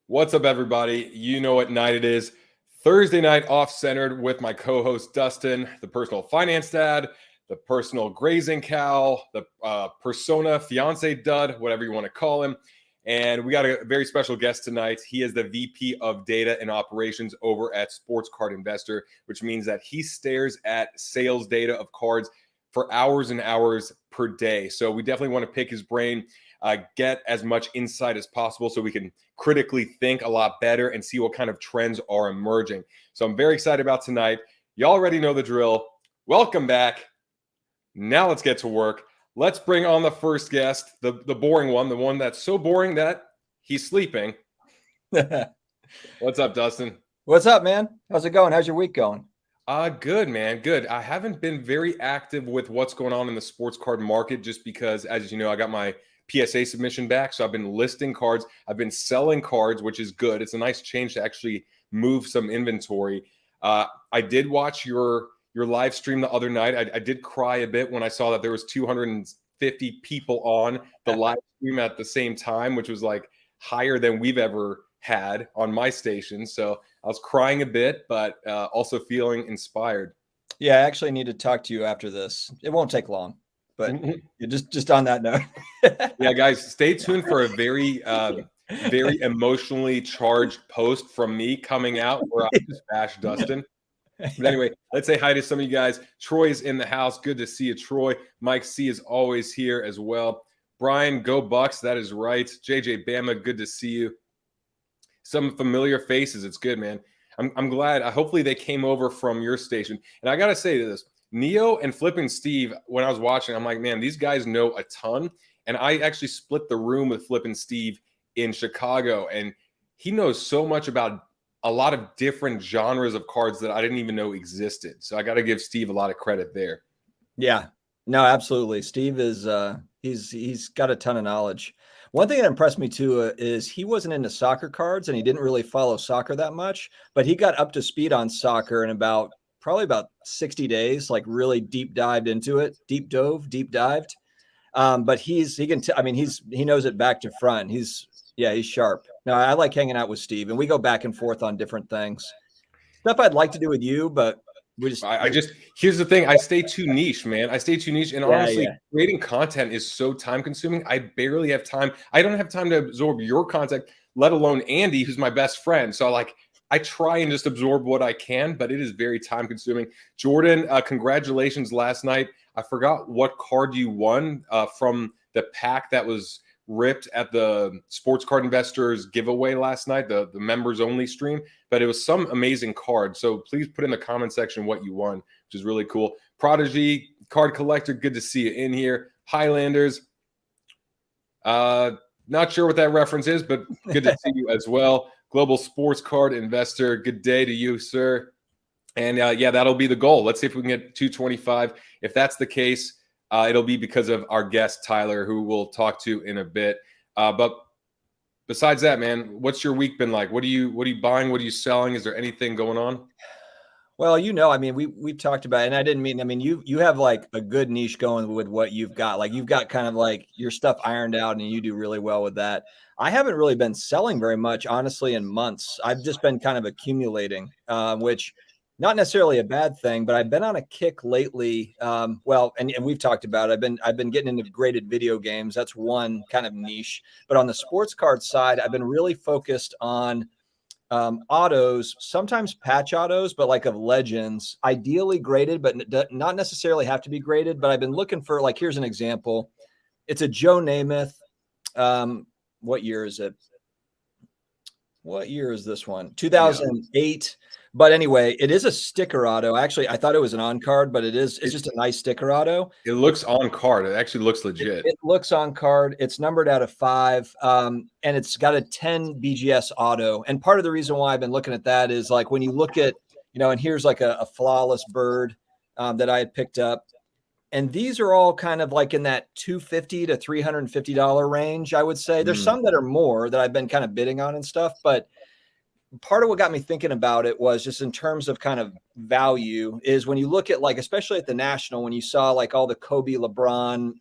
What's up, everybody? You know what night it is. Thursday night off-centered with my co-host Dustin, the personal finance dad, the personal grazing cow, the persona fiance dud, whatever you want to call him. And we got a very special guest tonight. He is the VP of Data and Operations over at Sports Card Investor, which means that he stares at sales data of cards for hours and hours per day. So we definitely want to pick his brain, get as much insight as possible so we can critically think a lot better and see what kind of trends are emerging. So I'm very excited about tonight. You already know the drill. Welcome back. Now let's get to work. Let's bring on the first guest, the boring one, the one that's so boring that he's sleeping. What's up, Dustin? What's up, man? How's it going? How's your week going? Good, man. Good. I haven't been very active with what's going on in the sports card market just because, as you know, I got my PSA submission back. So I've been listing cards. I've been selling cards, which is good. It's a nice change to actually move some inventory. I did watch your live stream the other night. I did cry a bit when I saw that there was 250 people on the live stream at the same time, which was like higher than we've ever had on my station. So I was crying a bit, but also feeling inspired. Yeah, I actually need to talk to you after this. It won't take long, but just on that note. Yeah, guys, stay tuned for a very emotionally charged post from me coming out where I just bash Dustin. But anyway, let's say hi to some of you guys. Troy's in the house. Good to see you, Troy. Mike C is always here as well. Brian, go Bucks. That is right. JJ Bama, good to see you. Some familiar faces. It's good, man. I'm glad. Hopefully they came over from your station. And I got to say this, Neo and Flippin' Steve, when I was watching, I'm like, man, these guys know a ton. And I actually split the room with Flippin' Steve in Chicago. And he knows so much about a lot of different genres of cards that I didn't even know existed. So I got to give Steve a lot of credit there. Yeah, no, absolutely. Steve is he's got a ton of knowledge. One thing that impressed me too is he wasn't into soccer cards and he didn't really follow soccer that much, but he got up to speed on soccer in probably about 60 days, like really deep dived into it, deep dived. But he knows it back to front. He's sharp. No, I like hanging out with Steve, and we go back and forth on different things. Stuff I'd like to do with you, but here's the thing. I stay too niche, man. I stay too niche. And honestly, creating content is so time consuming. I barely have time. I don't have time to absorb your content, let alone Andy, who's my best friend. So I try and just absorb what I can, but it is very time consuming. Jordan, congratulations last night. I forgot what card you won from the pack that was ripped at the Sports Card Investors giveaway last night, the members only stream, but it was some amazing card. So please put in the comment section what you won, which is really cool. Prodigy, card collector, good to see you in here. Highlanders, not sure what that reference is, but good to see you as well. Global Sports Card Investor, good day to you, sir. And that'll be the goal. Let's see if we can get 225. If that's the case, it'll be because of our guest, Tyler, who we'll talk to in a bit. But besides that, man, what's your week been like? What are you buying? What are you selling? Is there anything going on? Well, we've talked about it, and I didn't mean, you have like a good niche going with what you've got. Like you've got kind of like your stuff ironed out and you do really well with that. I haven't really been selling very much, honestly, in months. I've just been kind of accumulating, which not necessarily a bad thing, but I've been on a kick lately. And we've talked about it. I've been getting into graded video games. That's one kind of niche. But on the sports card side, I've been really focused on autos, sometimes patch autos, but like of legends, ideally graded, but not necessarily have to be graded. But I've been looking for, like, here's an example. It's a Joe Namath. What year is it? What year is this one? 2008. But anyway, it is a sticker auto. Actually, I thought it was an on card, but it's just a nice sticker auto. It looks on card. It actually looks legit. It looks on card. It's numbered out of 5. And it's got a 10 BGS auto. And part of the reason why I've been looking at that is, like, when you look at, and here's like a flawless bird that I had picked up. And these are all kind of like in that $250 to $350 range, I would say. There's some that are more that I've been kind of bidding on and stuff, but part of what got me thinking about it was just in terms of kind of value is when you look at, like, especially at the National, when you saw like all the Kobe, LeBron,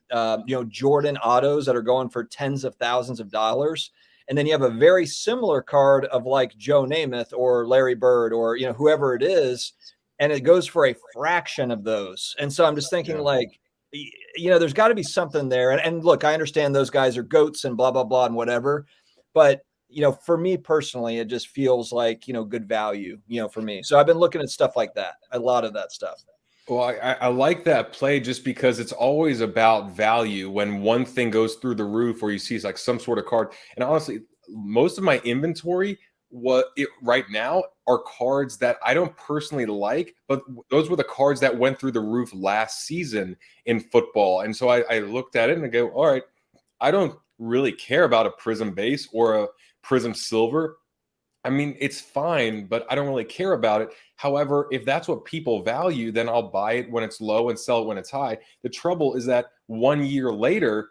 Jordan autos that are going for tens of thousands of dollars. And then you have a very similar card of like Joe Namath or Larry Bird or, you know, whoever it is, and it goes for a fraction of those. And so I'm just thinking like, you know, there's got to be something there. And look, I understand those guys are goats and blah, blah, blah, and whatever. But, you know, for me personally, it just feels like, you know, good value, you know, for me. So I've been looking at stuff like that, a lot of that stuff. Well, I like that play just because it's always about value when one thing goes through the roof or you see like some sort of card. And honestly, most of my inventory right now are cards that I don't personally like, but those were the cards that went through the roof last season in football. And so I looked at it and I go, all right, I don't really care about a Prism base or a Prism silver. I mean, it's fine, but I don't really care about it. However, if that's what people value, then I'll buy it when it's low and sell it when it's high. The trouble is that 1 year later,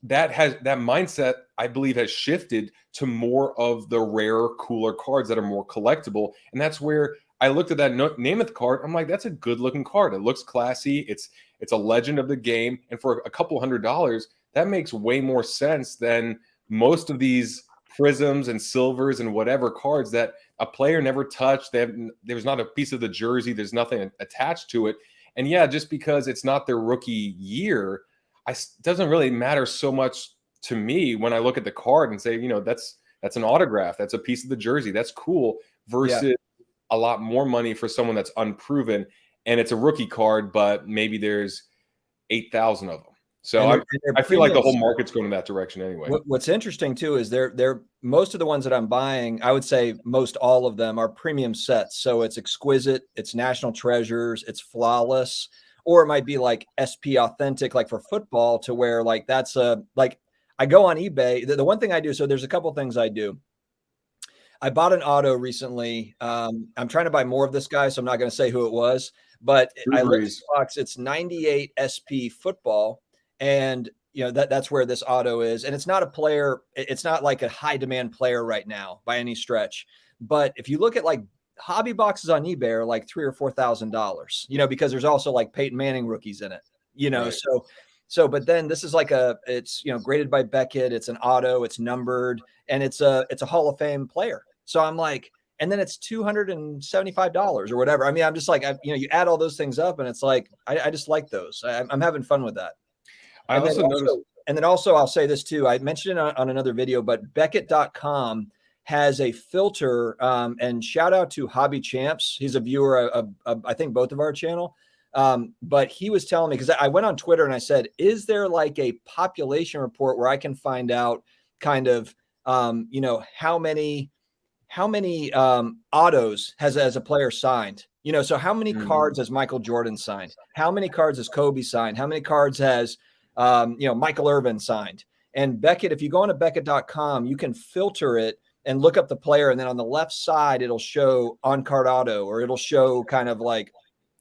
that mindset, I believe, has shifted to more of the rarer, cooler cards that are more collectible. And that's where I looked at that Namath card. I'm like, that's a good looking card. It looks classy. It's a legend of the game. And for a couple $100, that makes way more sense than most of these Prisms and silvers and whatever cards that a player never touched. There's not a piece of the jersey. There's nothing attached to it. And yeah, just because it's not their rookie year, doesn't really matter so much to me when I look at the card and say, you know, that's an autograph. That's a piece of the jersey. That's cool versus a lot more money for someone that's unproven. And it's a rookie card, but maybe there's 8,000 of them. So I feel like the whole market's going in that direction anyway. What's interesting too is they're most of the ones that I'm buying, I would say most all of them are premium sets. So it's exquisite, it's national treasures, it's flawless, or it might be like SP authentic, like for football, to where like that's like I go on eBay. The one thing I do, so there's a couple things I do. I bought an auto recently. I'm trying to buy more of this guy, so I'm not going to say who it was, but I looked at the box. It's 98 SP football. And, you know, that's where this auto is. And it's not a player. It's not like a high demand player right now by any stretch. But if you look at like hobby boxes on eBay are like $3,000 or $4,000, you know, because there's also like Peyton Manning rookies in it, you know, right. So, but then this is like it's, you know, graded by Beckett. It's an auto, it's numbered, and it's a Hall of Fame player. So I'm like, and then it's $275 or whatever. I mean, I'm just like, you know, you add all those things up and it's like, I just like those. I'm having fun with that. And then also, I'll say this too. I mentioned it on another video, but Beckett.com has a filter, and shout out to Hobby Champs. He's a viewer of I think both of our channel. But he was telling me, because I went on Twitter and I said, is there like a population report where I can find out kind of, you know, how many autos has a player signed? You know, so how many cards has Michael Jordan signed? How many cards has Kobe signed? How many cards has you know, Michael Irvin signed? And Beckett, if you go on to Beckett.com, you can filter it and look up the player. And then on the left side, it'll show on-card auto, or it'll show kind of like,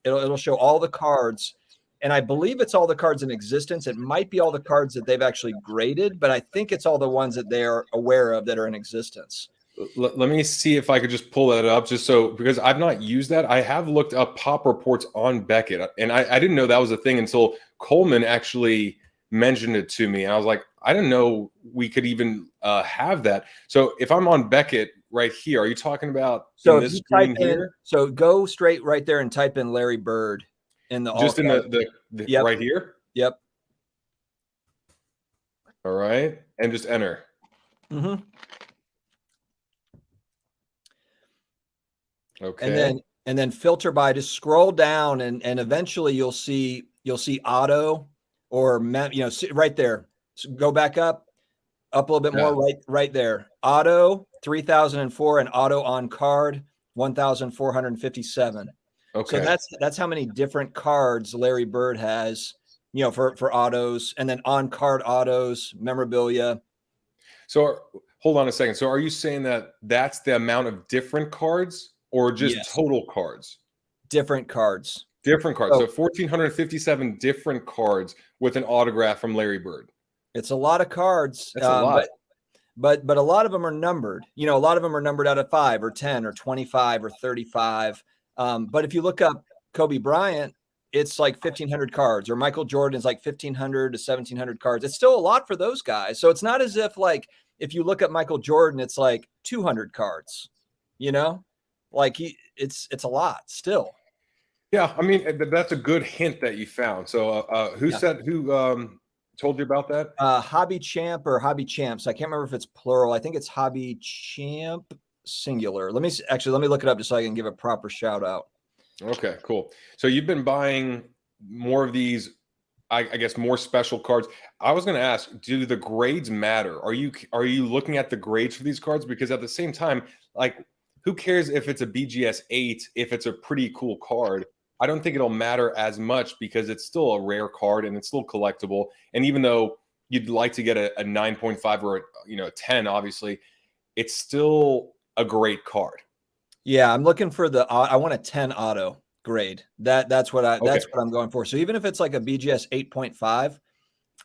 it'll show all the cards. And I believe it's all the cards in existence. It might be all the cards that they've actually graded, but I think it's all the ones that they're aware of that are in existence. Let me see if I could just pull that up, just so, because I've not used that. I have looked up pop reports on Beckett, and I didn't know that was a thing until Coleman actually mentioned it to me. And I was like, I didn't know we could even have that. So if I'm on Beckett right here, are you talking about in this screen here? So go straight right there and type in Larry Bird in the just in the yep. Right here. Yep. All right, and just enter. Mm-hmm. Okay. And then filter by, just scroll down and eventually you'll see auto, or, you know, right there. So go back up a little bit more, right there. Auto 3004 and auto on card 1,457. Okay. So that's how many different cards Larry Bird has, you know, for autos, and then on card autos, memorabilia. So hold on a second. So are you saying that that's the amount of different cards, or just total cards? Different cards. Different cards. So 1,457 different cards with an autograph from Larry Bird. It's a lot of cards. That's a lot. But a lot of them are numbered. You know, a lot of them are numbered out of 5 or 10 or 25 or 35. But if you look up Kobe Bryant, it's like 1,500 cards, or Michael Jordan's like 1,500 to 1,700 cards. It's still a lot for those guys. So it's not as if like if you look at Michael Jordan, it's like 200 cards, you know, like it's a lot still. Yeah, I mean that's a good hint that you found. So who told you about that? Hobby Champ or Hobby Champs. I can't remember if it's plural. I think it's Hobby Champ singular. Let me look it up just so I can give a proper shout out. Okay, cool. So you've been buying more of these, I guess, more special cards. I was going to ask, do the grades matter? Are you looking at the grades for these cards? Because at the same time, like, who cares if it's a BGS 8 if it's a pretty cool card? I don't think it'll matter as much because it's still a rare card and it's still collectible. And even though you'd like to get a 9.5 or a 10, obviously, it's still a great card. Yeah, I'm looking for I want a 10 auto grade. That's what I'm going for. So even if it's like a BGS 8.5,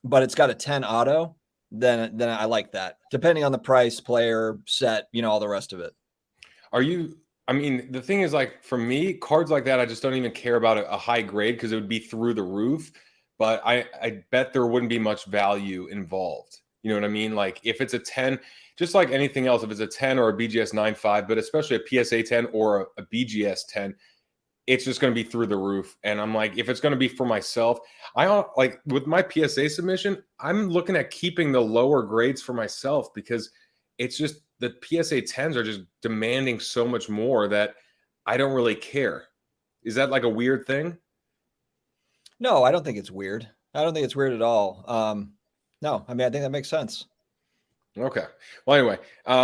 but it's got a 10 auto, then I like that. Depending on the price, player, set, all the rest of it. I mean, the thing is, like, for me, cards like that, I just don't even care about a high grade because it would be through the roof. But I bet there wouldn't be much value involved. You know what I mean? Like, if it's a 10, just like anything else, if it's a 10 or a BGS 9.5, but especially a PSA 10 or a BGS 10, it's just going to be through the roof. And I'm like, if it's going to be for myself, I don't like with my PSA submission, I'm looking at keeping the lower grades for myself because it's just the PSA 10s are just demanding so much more that I don't really care. Is that like a weird thing? No, I don't think it's weird. I don't think it's weird at all. No, I mean, I think that makes sense. Okay. Well, anyway, I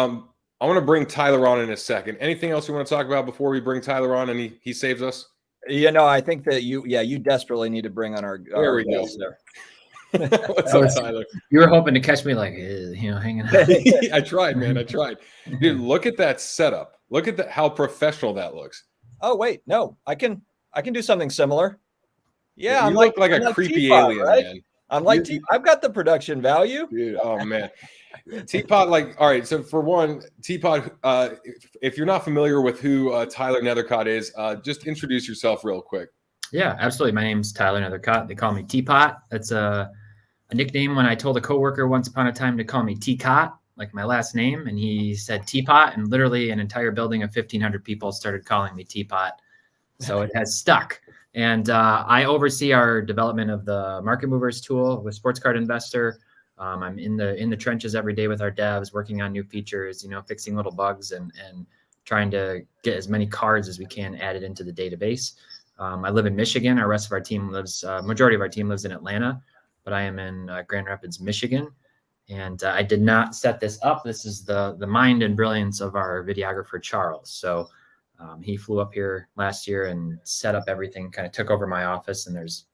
want to bring Tyler on in a second. Anything else you want to talk about before we bring Tyler on and he saves us? I think that you desperately need to bring on our guest there. What's up, Tyler? You were hoping to catch me like, hanging out. I tried, man. I tried. Dude, look at that setup. Look at how professional that looks. Oh, wait. No, I can do something similar. Yeah, you look like a creepy Teapot, alien, right? man. I'm like, I've got the production value. Dude, oh, man. Teapot, all right, so for one, Teapot, if you're not familiar with who Tyler Nethercott is, just introduce yourself real quick. Yeah, absolutely. My name's Tyler Nethercott. They call me Teapot. That's a nickname when I told a coworker once upon a time to call me Teacott, like my last name, and he said Teapot, and literally an entire building of 1,500 people started calling me Teapot. So it has stuck. And I oversee our development of the Market Movers tool with Sports Card Investor. I'm in the trenches every day with our devs, working on new features, fixing little bugs and trying to get as many cards as we can added into the database. I live in Michigan. Majority of our team lives in Atlanta, but I am in Grand Rapids, Michigan. And I did not set this up. This is the mind and brilliance of our videographer, Charles. So he flew up here last year and set up everything, kind of took over my office, and there's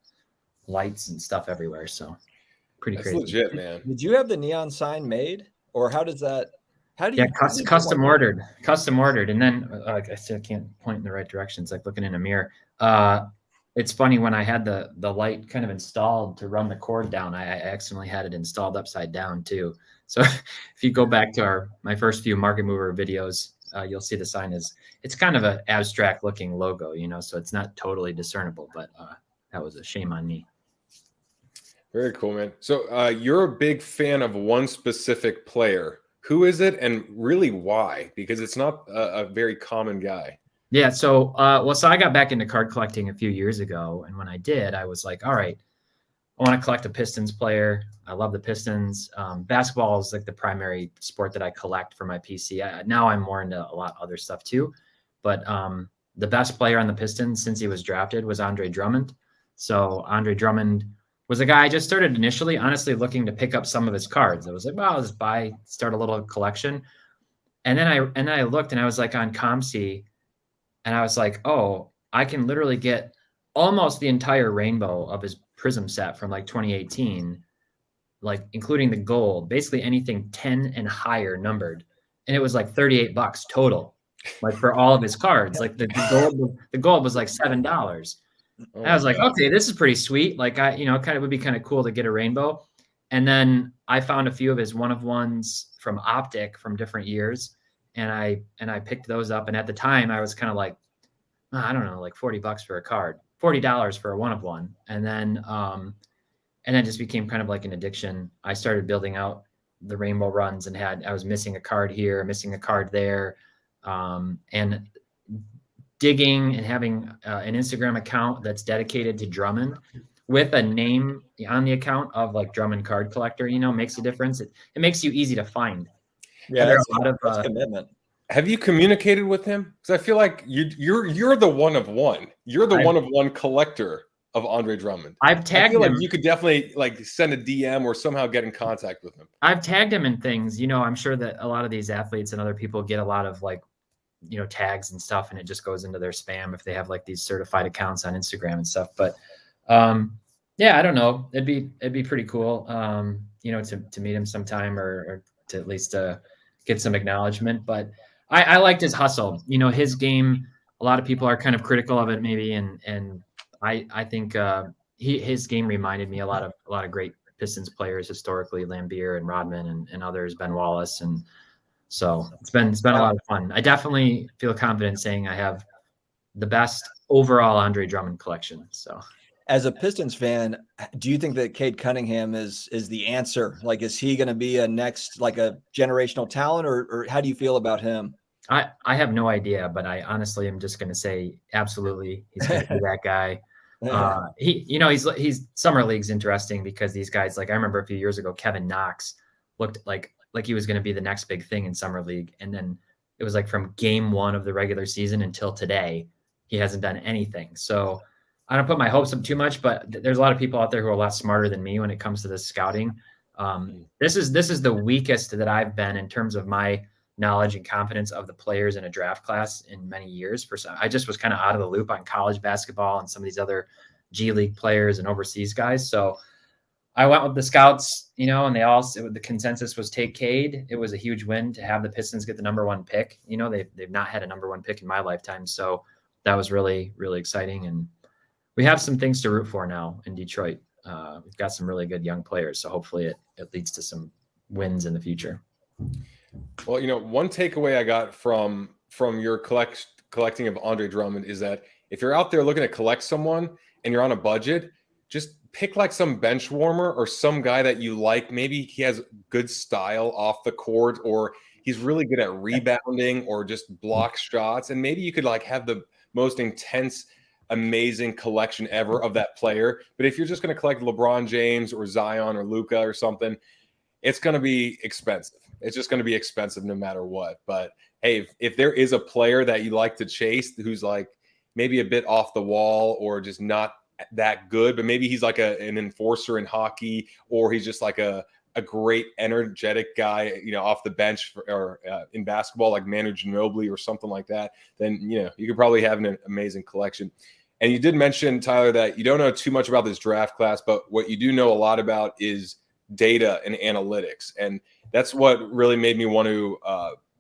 lights and stuff everywhere. So pretty crazy. That's legit, man. Did you have the neon sign made, or how do you? Custom ordered. And then I still can't point in the right direction. It's like looking in a mirror. It's funny, when I had the light kind of installed to run the cord down, I accidentally had it installed upside down too. So if you go back to my first few Market Mover videos, you'll see the sign it's kind of an abstract looking logo, so it's not totally discernible, but that was a shame on me. Very cool, man. So you're a big fan of one specific player. Who is it, and really why? Because it's not a very common guy. Yeah. So, so I got back into card collecting a few years ago. And when I did, I was like, all right, I want to collect a Pistons player. I love the Pistons. Basketball is like the primary sport that I collect for my PC. Now I'm more into a lot of other stuff too. But the best player on the Pistons since he was drafted was Andre Drummond. So Andre Drummond was a guy I just started initially, honestly, looking to pick up some of his cards. I was like, well, I'll just start a little collection. And then I looked, and I was like on ComC, and I was like, oh, I can literally get almost the entire rainbow of his Prism set from like 2018, like including the gold, basically anything 10 and higher numbered. And it was like $38 total, like for all of his cards. Like the gold was like $7. Oh, I was like, okay, this is pretty sweet. Like kind of would be kind of cool to get a rainbow. And then I found a few of his one-of-ones from Optic from different years. And I picked those up. And at the time I was kind of like, I don't know, like $40 for a card, $40 for a one-of-one. And then just became kind of like an addiction. I started building out the rainbow runs and I was missing a card here, missing a card there. And digging and having an Instagram account that's dedicated to Drummond with a name on the account of like Drummond card collector, makes a difference. It makes you easy to find. Yeah, that's a lot of commitment. Have you communicated with him? Because I feel like you're the one of one. You're the one of one collector of Andre Drummond. I've tagged him. Like you could definitely like send a DM or somehow get in contact with him. I've tagged him in things. I'm sure that a lot of these athletes and other people get a lot of like, tags and stuff, and it just goes into their spam if they have like these certified accounts on Instagram and stuff. But yeah, I don't know. It'd be pretty cool, to meet him sometime or to at least get some acknowledgement. But I liked his hustle. His game. A lot of people are kind of critical of it, maybe, and I think his game reminded me a lot of great Pistons players historically, Lambeer and Rodman and others, Ben Wallace, and so it's been a lot of fun. I definitely feel confident saying I have the best overall Andre Drummond collection. So, as a Pistons fan, do you think that Cade Cunningham is the answer? Like, is he going to be a next, like a generational talent, or how do you feel about him? I have no idea, but I honestly am just going to say absolutely he's going to be that guy. He's summer league's interesting because these guys, like I remember a few years ago, Kevin Knox looked like he was going to be the next big thing in summer league. And then it was like from game 1 of the regular season until today, he hasn't done anything. So I don't put my hopes up too much, but there's a lot of people out there who are a lot smarter than me when it comes to this scouting. This is the weakest that I've been in terms of my knowledge and confidence of the players in a draft class in many years. I just was kind of out of the loop on college basketball and some of these other G League players and overseas guys. So I went with the scouts, and the consensus was take Cade. It was a huge win to have the Pistons get the number 1 pick. They've not had a number 1 pick in my lifetime. So that was really, really exciting. And we have some things to root for now in Detroit. We've got some really good young players. So hopefully it leads to some wins in the future. Well, one takeaway I got from your collecting of Andre Drummond is that if you're out there looking to collect someone and you're on a budget, just pick like some bench warmer or some guy that you like. Maybe he has good style off the court, or he's really good at rebounding or just block shots. And maybe you could like have the most intense, amazing collection ever of that player. But if you're just going to collect LeBron James or Zion or Luka or something, it's going to be expensive. It's just going to be expensive no matter what. But hey, if there is a player that you like to chase who's like maybe a bit off the wall or just not that good, but maybe he's like an enforcer in hockey, or he's just like a great energetic guy, off the bench or in basketball, like Manu Ginobili or something like that, then, you could probably have an amazing collection. And you did mention, Tyler, that you don't know too much about this draft class, but what you do know a lot about is data and analytics. And that's what really made me want to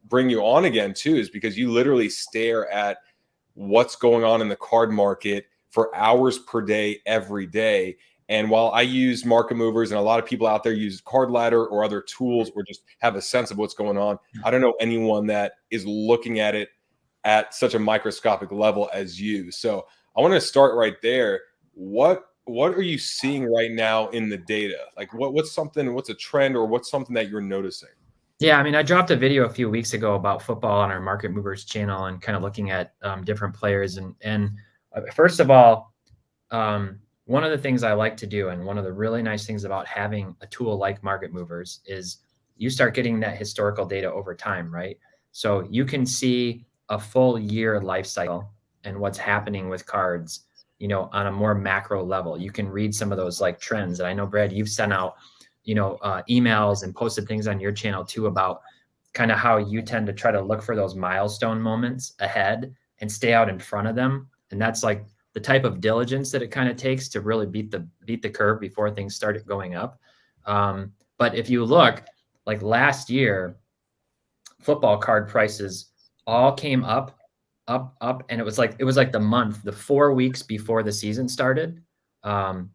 bring you on again too, is because you literally stare at what's going on in the card market for hours per day, every day. And while I use market movers and a lot of people out there use Card Ladder or other tools or just have a sense of what's going on, I don't know anyone that is looking at it at such a microscopic level as you. So I want to start right there. What are you seeing right now in the data? Like what's a trend or what's something that you're noticing? Yeah, I mean, I dropped a video a few weeks ago about football on our Market Movers channel and kind of looking at different players. And first of all, one of the things I like to do, and one of the really nice things about having a tool like Market Movers, is you start getting that historical data over time, right? So you can see a full year life cycle and what's happening with cards, on a more macro level. You can read some of those like trends. And I know, Brad, you've sent out, emails and posted things on your channel too about kind of how you tend to try to look for those milestone moments ahead and stay out in front of them. And that's like the type of diligence that it kind of takes to really beat the curve before things start going up. But if you look, like last year, football card prices all came up, and it was like the 4 weeks before the season started,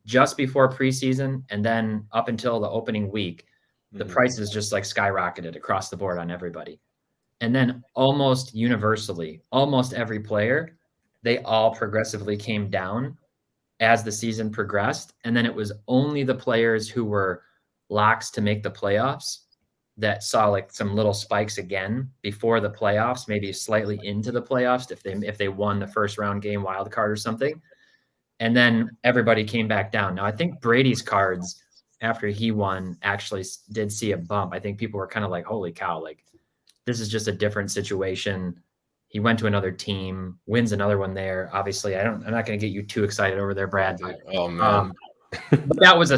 just before preseason, and then up until the opening week, the prices just like skyrocketed across the board on everybody. And then almost universally, almost every player, they all progressively came down as the season progressed. And then it was only the players who were locks to make the playoffs that saw like some little spikes again before the playoffs, maybe slightly into the playoffs if they won the first round game wild card or something. And then everybody came back down. Now I think Brady's cards after he won actually did see a bump. I think people were kind of like, holy cow, like this is just a different situation. He went to another team, wins another one there. Obviously, I'm not going to get you too excited over there, Brad. But, oh man. But that was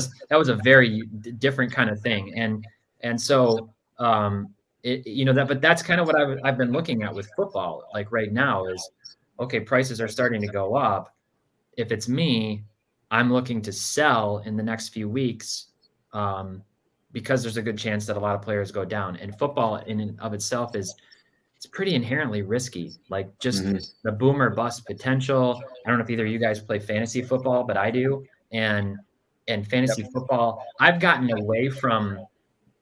a very different kind of thing. And so, but that's kind of what I've been looking at with football. Like right now is, okay, prices are starting to go up. If it's me, I'm looking to sell in the next few weeks because there's a good chance that a lot of players go down. And football in and of itself it's pretty inherently risky, like just the boom or bust potential. I don't know if either of you guys play fantasy football, but I do. And fantasy football, I've gotten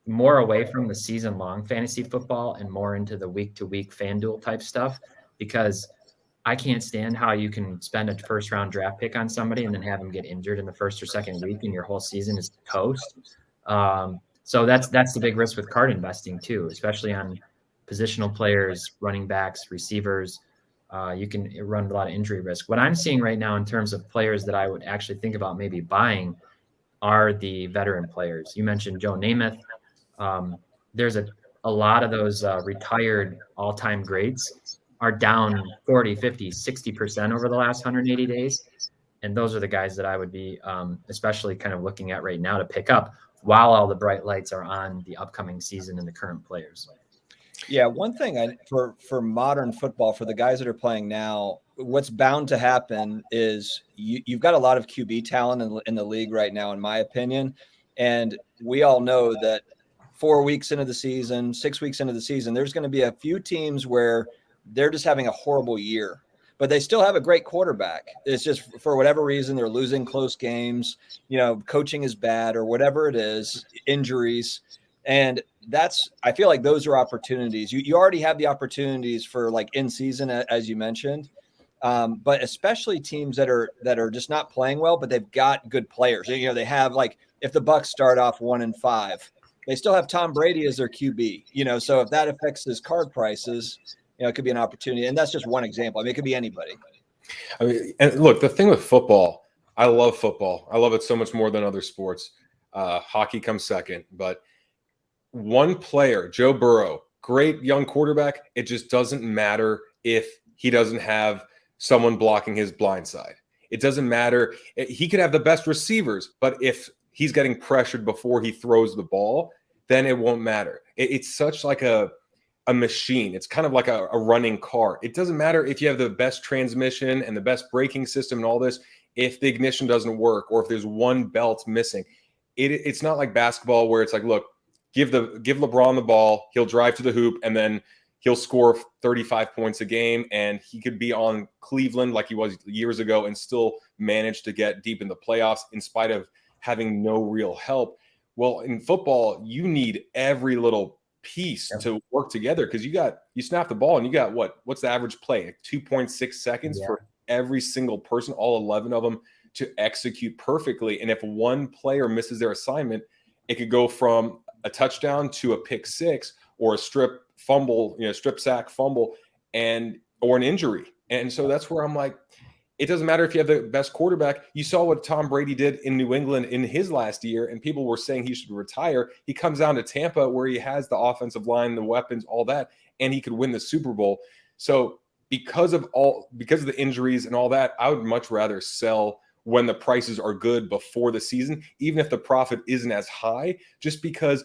more away from the season long fantasy football and more into the week to week FanDuel type stuff, because I can't stand how you can spend a first round draft pick on somebody and then have them get injured in the first or second week and your whole season is toast. So that's the big risk with card investing too, especially on positional players, running backs, receivers. You can run a lot of injury risk. What I'm seeing right now in terms of players that I would actually think about maybe buying are the veteran players. You mentioned Joe Namath. There's a lot of those retired all-time greats are down 40, 50, 60% over the last 180 days. And those are the guys that I would be especially kind of looking at right now to pick up while all the bright lights are on the upcoming season and the current players. Yeah, one thing for modern football, for the guys that are playing now, what's bound to happen is you've got a lot of QB talent in the league right now, in my opinion. And we all know that 4 weeks into the season, 6 weeks into the season, there's going to be a few teams where they're just having a horrible year, but they still have a great quarterback. It's just for whatever reason, they're losing close games, coaching is bad or whatever it is, injuries. And I feel like those are opportunities. You already have the opportunities for like in season, as you mentioned, but especially teams that are just not playing well, but they've got good players. They have, like, if the Bucs start off 1-5, they still have Tom Brady as their QB. So if that affects his card prices, it could be an opportunity. And that's just one example. I mean, it could be anybody. I mean, and look, the thing with football, I love football. I love it so much more than other sports. Hockey comes second, but one player, Joe Burrow, great young quarterback. It just doesn't matter if he doesn't have someone blocking his blind side. It doesn't matter. He could have the best receivers, but if he's getting pressured before he throws the ball, then it won't matter. It's such like a machine. It's kind of like a running car. It doesn't matter if you have the best transmission and the best braking system and all this. If the ignition doesn't work or if there's one belt missing, it's not like basketball where it's like, look, give LeBron the ball, he'll drive to the hoop, and then he'll score 35 points a game, and he could be on Cleveland like he was years ago and still manage to get deep in the playoffs in spite of having no real help. Well, in football, you need every little piece to work together because you snap the ball and you got what's the average play? Like 2.6 seconds for every single person, all 11 of them, to execute perfectly. And if one player misses their assignment, it could go from a touchdown to a pick six or a strip fumble, strip sack fumble, or an injury. And so that's where I'm like, it doesn't matter if you have the best quarterback. You saw what Tom Brady did in New England in his last year, and people were saying he should retire. He comes down to Tampa where he has the offensive line, the weapons, all that, and he could win the Super Bowl. So because of the injuries and all that, I would much rather sell when the prices are good before the season, even if the profit isn't as high, just because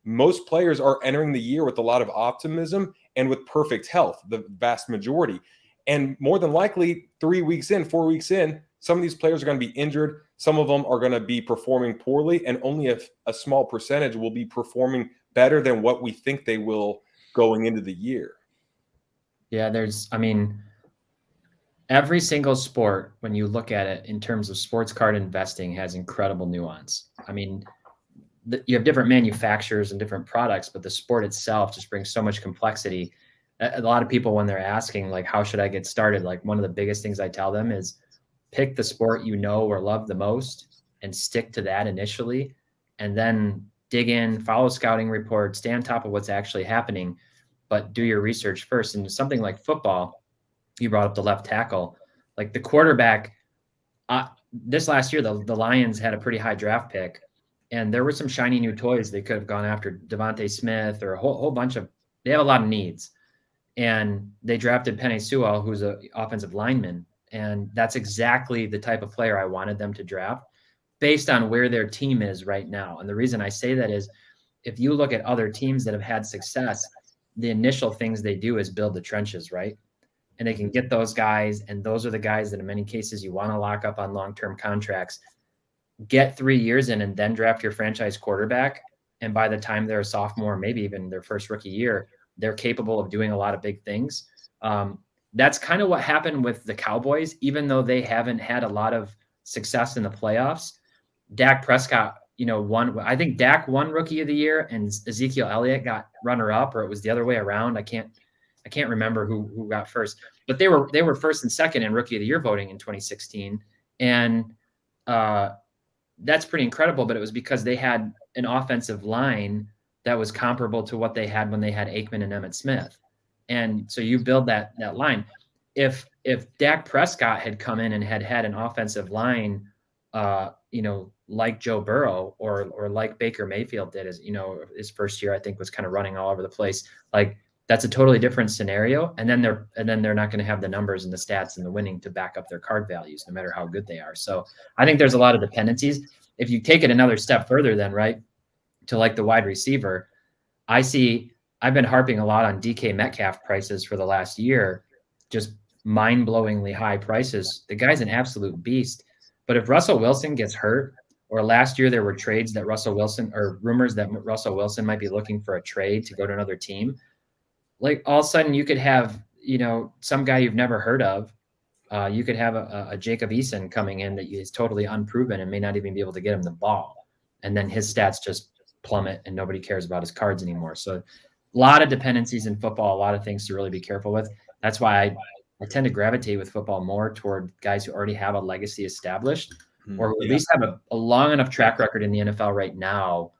most players are entering the year with a lot of optimism and with perfect health, the vast majority. And more than likely, 3 weeks in, 4 weeks in, some of these players are going to be injured. Some of them are going to be performing poorly, and only a small percentage will be performing better than what we think they will going into the year. Yeah, every single sport, when you look at it in terms of sports card investing, has incredible nuance. I mean, you have different manufacturers and different products, but the sport itself just brings so much complexity. A lot of people, when they're asking, like, how should I get started? Like, one of the biggest things I tell them is pick the sport you know or love the most and stick to that initially. And then dig in, follow scouting reports, stay on top of what's actually happening, but do your research first. And something like football, you brought up the left tackle, like the quarterback. This last year, the Lions had a pretty high draft pick, and there were some shiny new toys they could have gone after, Devontae Smith or a whole bunch of. They have a lot of needs, and they drafted Penei Sewell, who's an offensive lineman, and that's exactly the type of player I wanted them to draft based on where their team is right now. And the reason I say that is, if you look at other teams that have had success, the initial things they do is build the trenches, right? And they can get those guys, and those are the guys that in many cases you want to lock up on long-term contracts, get 3 years in, and then draft your franchise quarterback. And by the time they're a sophomore, maybe even their first rookie year, they're capable of doing a lot of big things. That's kind of what happened with the Cowboys, even though they haven't had a lot of success in the playoffs. Dak Prescott, won. I think Dak won Rookie of the Year, and Ezekiel Elliott got runner-up, or it was the other way around. I can't remember who got first, but they were first and second in Rookie of the Year voting in 2016, and that's pretty incredible. But it was because they had an offensive line that was comparable to what they had when they had Aikman and Emmitt Smith, and so you build that line. If Dak Prescott had come in and had an offensive line, like Joe Burrow or like Baker Mayfield did, as his first year, I think, was kind of running all over the place. Like, that's a totally different scenario. And then they're not going to have the numbers and the stats and the winning to back up their card values, no matter how good they are. So I think there's a lot of dependencies. If you take it another step further, then right to like the wide receiver, I've been harping a lot on DK Metcalf prices for the last year, just mind-blowingly high prices. The guy's an absolute beast. But if Russell Wilson gets hurt, or last year there were trades that rumors that Russell Wilson might be looking for a trade to go to another team, like all of a sudden you could have, some guy you've never heard of. You could have a Jacob Eason coming in that is totally unproven and may not even be able to get him the ball. And then his stats just plummet and nobody cares about his cards anymore. So a lot of dependencies in football, a lot of things to really be careful with. That's why I tend to gravitate with football more toward guys who already have a legacy established, or at least have a long enough track record in the NFL right now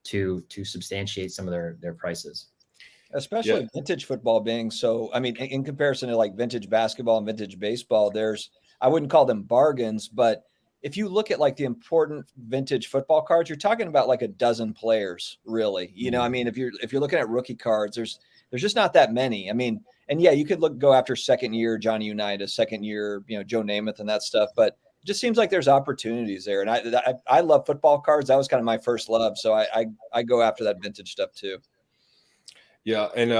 to substantiate some of their prices. Especially vintage football being so, I mean, in comparison to like vintage basketball and vintage baseball, I wouldn't call them bargains, but if you look at like the important vintage football cards, you're talking about like a dozen players, really. I mean, if you're looking at rookie cards, there's just not that many. I mean, and yeah, you could go after second year Johnny Unitas, second year, Joe Namath and that stuff, but it just seems like there's opportunities there. And I love football cards. That was kind of my first love. So I go after that vintage stuff too. Yeah, and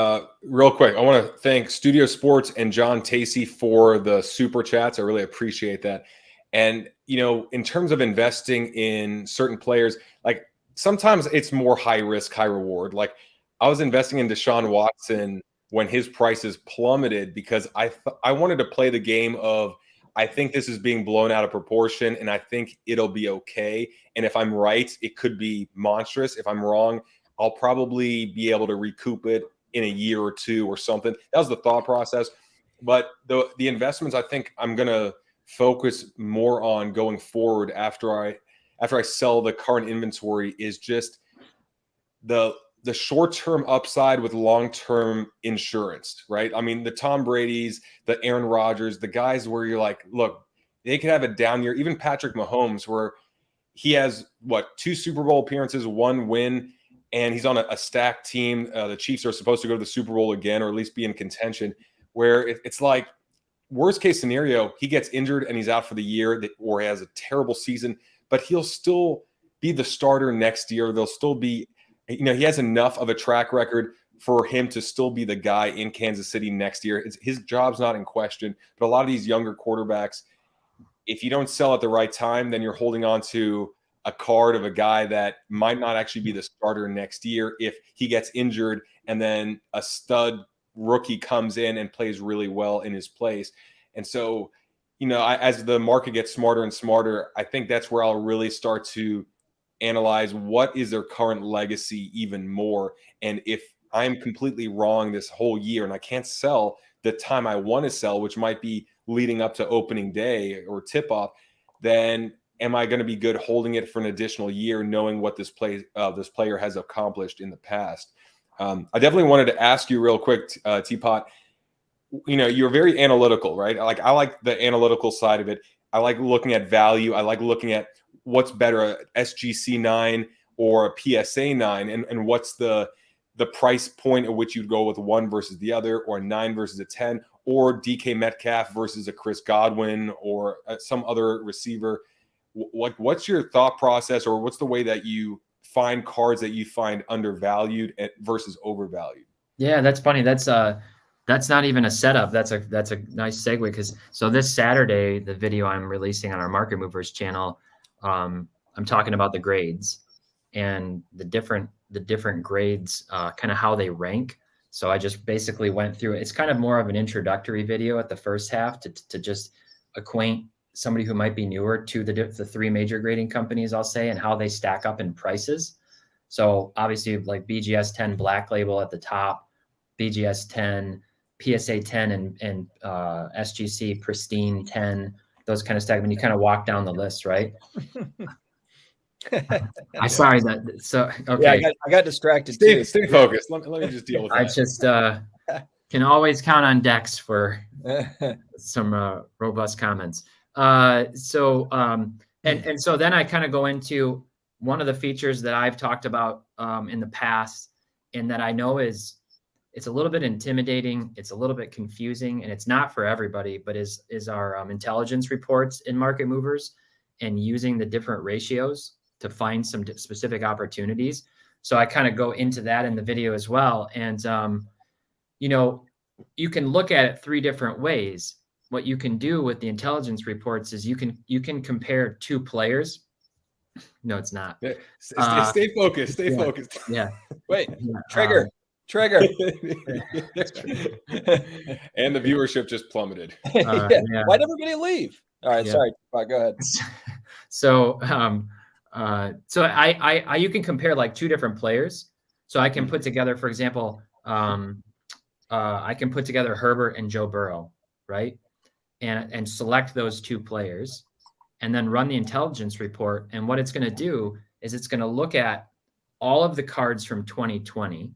real quick, I want to thank Studio Sports and John Tacey for the super chats. I really appreciate that. And, in terms of investing in certain players, like sometimes it's more high risk, high reward. Like I was investing in Deshaun Watson when his prices plummeted because I wanted to play the game of, I think this is being blown out of proportion and I think it'll be okay. And if I'm right, it could be monstrous. If I'm wrong, I'll probably be able to recoup it in a year or two or something. That was the thought process. But the investments I think I'm going to focus more on going forward after I sell the current inventory is just the short-term upside with long-term insurance, right? I mean, the Tom Brady's, the Aaron Rodgers, the guys where you're like, look, they could have a down year. Even Patrick Mahomes, where he has, 2 Super Bowl appearances, 1 win, and he's on a stacked team. The Chiefs are supposed to go to the Super Bowl again, or at least be in contention, where it's like worst case scenario, he gets injured and he's out for the year or has a terrible season, but he'll still be the starter next year. They'll still be, he has enough of a track record for him to still be the guy in Kansas City next year. His job's not in question, but a lot of these younger quarterbacks, if you don't sell at the right time, then you're holding on to a card of a guy that might not actually be the starter next year if he gets injured and then a stud rookie comes in and plays really well in his place. And so, as the market gets smarter and smarter, I think that's where I'll really start to analyze what is their current legacy even more. And if I'm completely wrong this whole year and I can't sell the time I want to sell, which might be leading up to opening day or tip off, then am I going to be good holding it for an additional year, knowing what this player has accomplished in the past? I definitely wanted to ask you real quick, Teapot. You're very analytical, right? I like the analytical side of it. I like looking at value. I like looking at what's better, a SGC 9 or a PSA 9, and what's the price point at which you'd go with one versus the other, or a 9 versus a 10, or DK Metcalf versus a Chris Godwin or some other receiver. What's your thought process, or what's the way that you find cards that you find undervalued versus overvalued? Yeah, that's funny. That's not even a setup. That's a nice segue, because this Saturday, the video I'm releasing on our Market Movers channel, I'm talking about the grades and the different grades, kind of how they rank. So I just basically went through it. It's kind of more of an introductory video at the first half to just acquaint somebody who might be newer to the three major grading companies, I'll say, and how they stack up in prices. So obviously, like BGS 10 Black Label at the top, BGS 10, PSA 10, and SGC Pristine 10, those kind of stack. When you kind of walk down the list, right? I'm sorry that. So okay, yeah, I got distracted. Stay focused. Let me just deal with that. I just can always count on Dex for some robust comments. And so then I kind of go into one of the features that I've talked about in the past, and that I know it's a little bit intimidating, it's a little bit confusing, and it's not for everybody, but is our intelligence reports in Market Movers, and using the different ratios to find some specific opportunities. So I kind of go into that in the video as well. And, you can look at it three different ways. What you can do with the intelligence reports is you can compare two players. No, it's not. Stay focused. Stay focused. Yeah. Wait, trigger. And the viewership just plummeted. Yeah. Why'd everybody leave? All right, sorry. Go ahead. So I you can compare like two different players. So I can put together, for example, I can put together Herbert and Joe Burrow, right? And select those two players, and then run the intelligence report. And what it's going to do is it's going to look at all of the cards from 2020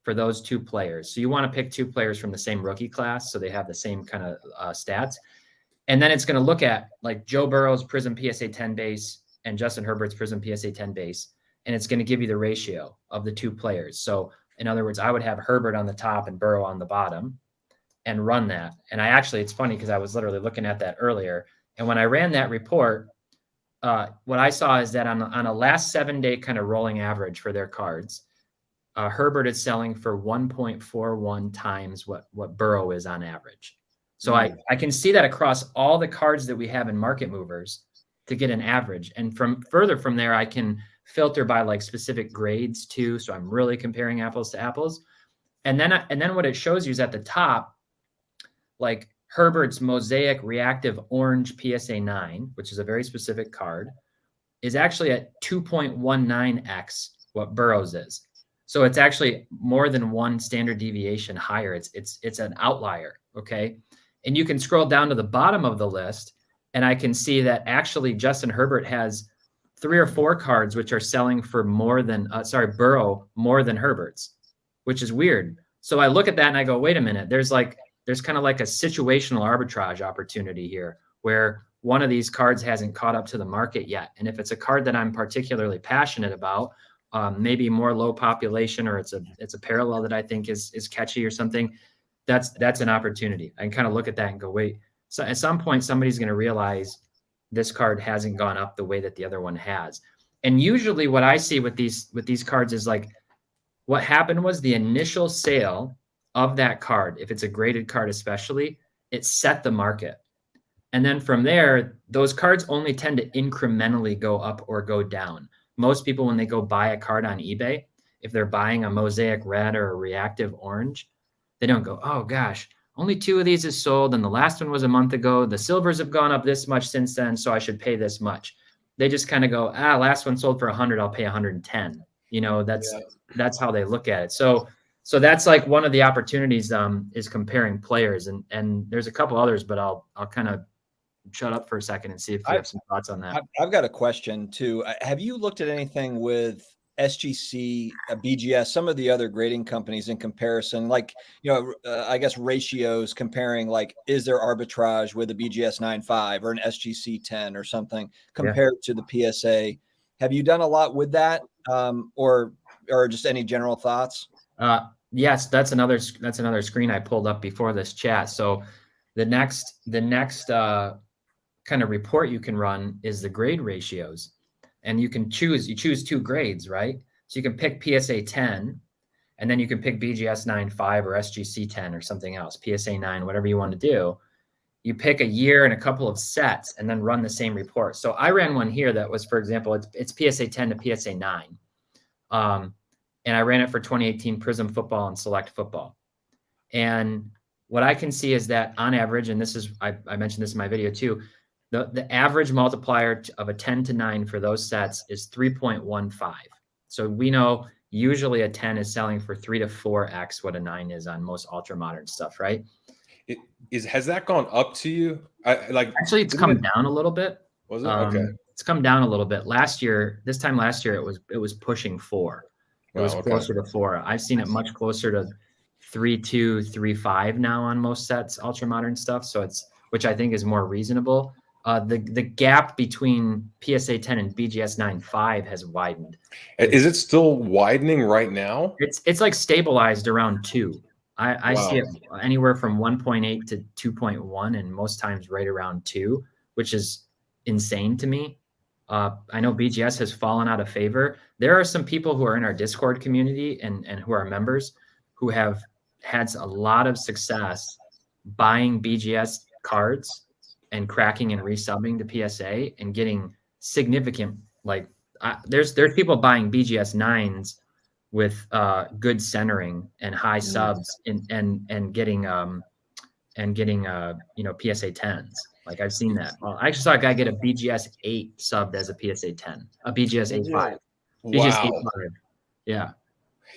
for those two players. So you want to pick two players from the same rookie class, so they have the same kind of stats. And then it's going to look at like Joe Burrow's Prism PSA 10 base and Justin Herbert's Prism PSA 10 base. And it's going to give you the ratio of the two players. So in other words, I would have Herbert on the top and Burrow on the bottom, and run that. And it's funny because I was literally looking at that earlier. And when I ran that report, what I saw is that on a last 7-day kind of rolling average for their cards, Herbert is selling for 1.41 times what Burrow is on average. So I can see that across all the cards that we have in Market Movers to get an average. And further from there, I can filter by like specific grades too. So I'm really comparing apples to apples. And then what it shows you is at the top, like Herbert's Mosaic Reactive Orange PSA 9, which is a very specific card, is actually at 2.19x what Burrow's is. So it's actually more than one standard deviation higher. It's an outlier, okay? And you can scroll down to the bottom of the list, and I can see that actually Justin Herbert has 3 or 4 cards which are selling for more than Burrow more than Herbert's, which is weird. So I look at that and I go, wait a minute, there's kind of like a situational arbitrage opportunity here where one of these cards hasn't caught up to the market yet. And if it's a card that I'm particularly passionate about, maybe more low population, or it's a parallel that I think is catchy or something, that's an opportunity. I can kind of look at that and go, wait, so at some point somebody's going to realize this card hasn't gone up the way that the other one has. And usually what I see with these cards is like what happened was the initial sale of that card, if it's a graded card especially, it set the market. And then from there, those cards only tend to incrementally go up or go down. Most people, when they go buy a card on eBay, if they're buying a Mosaic Red or a Reactive Orange, they don't go, oh gosh, only 2 of these is sold and the last one was a month ago. The silvers have gone up this much since then, so I should pay this much. They just kind of go, last one sold for 100, I'll pay 110. That's how they look at it. So that's like one of the opportunities is comparing players, and there's a couple others, but I'll kind of shut up for a second and see if you have some thoughts on that. I've got a question too. Have you looked at anything with SGC, BGS, some of the other grading companies in comparison, like, I guess ratios comparing, like, is there arbitrage with a BGS 9.5 or an SGC 10 or something compared to the PSA? Have you done a lot with that, or just any general thoughts? Yes, that's another screen I pulled up before this chat. So the next kind of report you can run is the grade ratios, and you choose 2 grades, right? So you can pick PSA 10, and then you can pick BGS 9.5 or SGC 10 or something else, PSA 9, whatever you want to do. You pick a year and a couple of sets and then run the same report. So I ran one here that was, for example, it's PSA 10 to PSA 9. And I ran it for 2018 Prism football and select football. And what I can see is that on average, and this is, I mentioned this in my video too, the average multiplier of a 10 to 9 for those sets is 3.15. So we know usually a 10 is selling for 3 to 4x what a 9 is on most ultra modern stuff, right? Has that gone up to you? Actually, it's come down a little bit. Was it? Okay. It's come down a little bit. This time last year, it was pushing 4. It was closer to 4. I've seen it much closer to 3.2, 3.5 now on most sets, ultra modern stuff. So which I think is more reasonable. The gap between PSA 10 and BGS 9.5 has widened. Is it still widening right now? It's like stabilized around 2. I see it anywhere from 1.8 to 2.1, and most times right around 2, which is insane to me. I know BGS has fallen out of favor. There are some people who are in our Discord community and who are members who have had a lot of success buying BGS cards and cracking and resubbing to PSA and getting significant, there's people buying BGS 9s with good centering and high subs and getting PSA 10s. Like, I've seen that. Well, I actually saw a guy get a BGS 8 subbed as a PSA 10, a BGS 8.5. BGS 8.5. Yeah.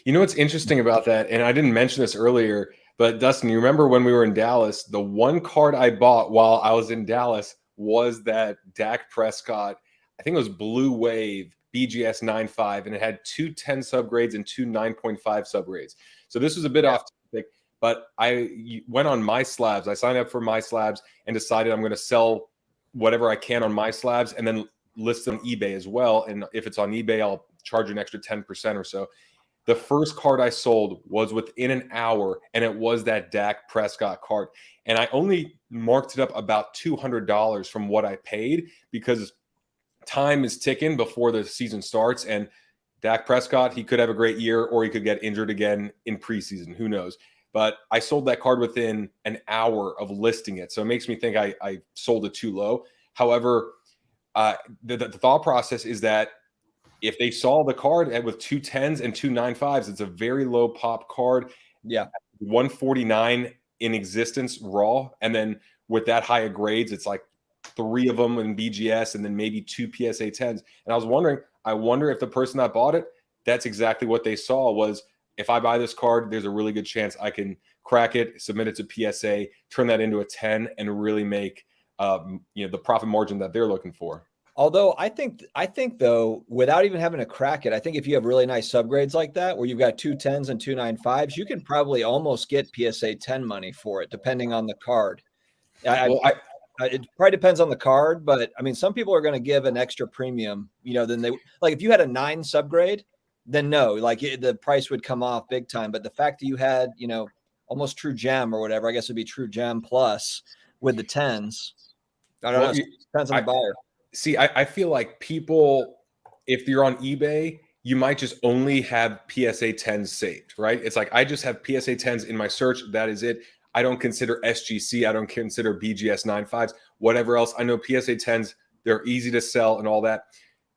You know what's interesting about that, and I didn't mention this earlier, but Dustin, you remember when we were in Dallas, the one card I bought while I was in Dallas was that Dak Prescott, I think it was Blue Wave BGS 9.5, and it had 2 10 subgrades and 2 9.5 subgrades. So this was a bit off topic, but I went on My Slabs. I signed up for My Slabs and decided I'm going to sell whatever I can on My Slabs and then list on eBay as well. And if it's on eBay, I'll charge an extra 10% or so. The first card I sold was within an hour, and it was that Dak Prescott card. And I only marked it up about $200 from what I paid because time is ticking before the season starts. And Dak Prescott, he could have a great year or he could get injured again in preseason. Who knows? But I sold that card within an hour of listing it. So it makes me think I sold it too low. However, the thought process is that if they saw the card with 2 10s and 2 9.5s, it's a very low pop card. Yeah. 149 in existence raw. And then with that high of grades, it's like 3 of them in BGS and then maybe 2 PSA 10s. And I was wondering, I wonder if the person that bought it, that's exactly what they saw was, if I buy this card, there's a really good chance I can crack it, submit it to PSA, turn that into a 10, and really make the profit margin that they're looking for. Although I think though, without even having to crack it, I think if you have really nice subgrades like that, where you've got 2 10s and 2 9.5s, you can probably almost get PSA 10 money for it, depending on the card. It probably depends on the card, but I mean, some people are going to give an extra premium, than they like. If you had a 9 subgrade, then no, like the price would come off big time. But the fact that you had, almost true gem or whatever, I guess it'd be true gem plus with the 10s. I don't know. It depends on the buyer. See, I feel like people, if you're on eBay, you might just only have PSA 10s saved, right? It's like, I just have PSA 10s in my search. That is it. I don't consider SGC. I don't consider BGS 9.5s, whatever else. I know PSA 10s, they're easy to sell and all that.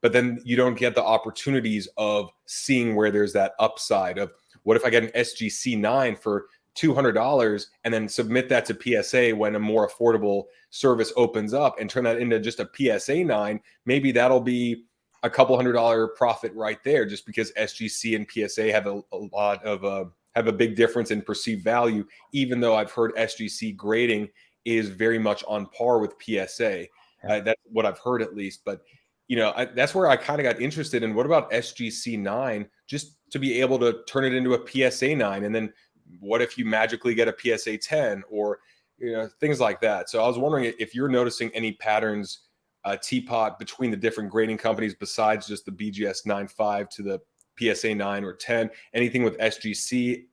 But then you don't get the opportunities of seeing where there's that upside of, what if I get an SGC 9 for $200 and then submit that to PSA when a more affordable service opens up and turn that into just a PSA 9? Maybe that'll be a couple $100 profit right there, just because SGC and PSA have a lot of have a big difference in perceived value, even though I've heard SGC grading is very much on par with PSA. That's what I've heard at least. But, that's where I kind of got interested in what about SGC 9, just to be able to turn it into a PSA 9. And then what if you magically get a PSA 10 or, things like that. So I was wondering if you're noticing any patterns, teapot, between the different grading companies besides just the BGS 9.5 to the PSA 9 or 10, anything with SGC,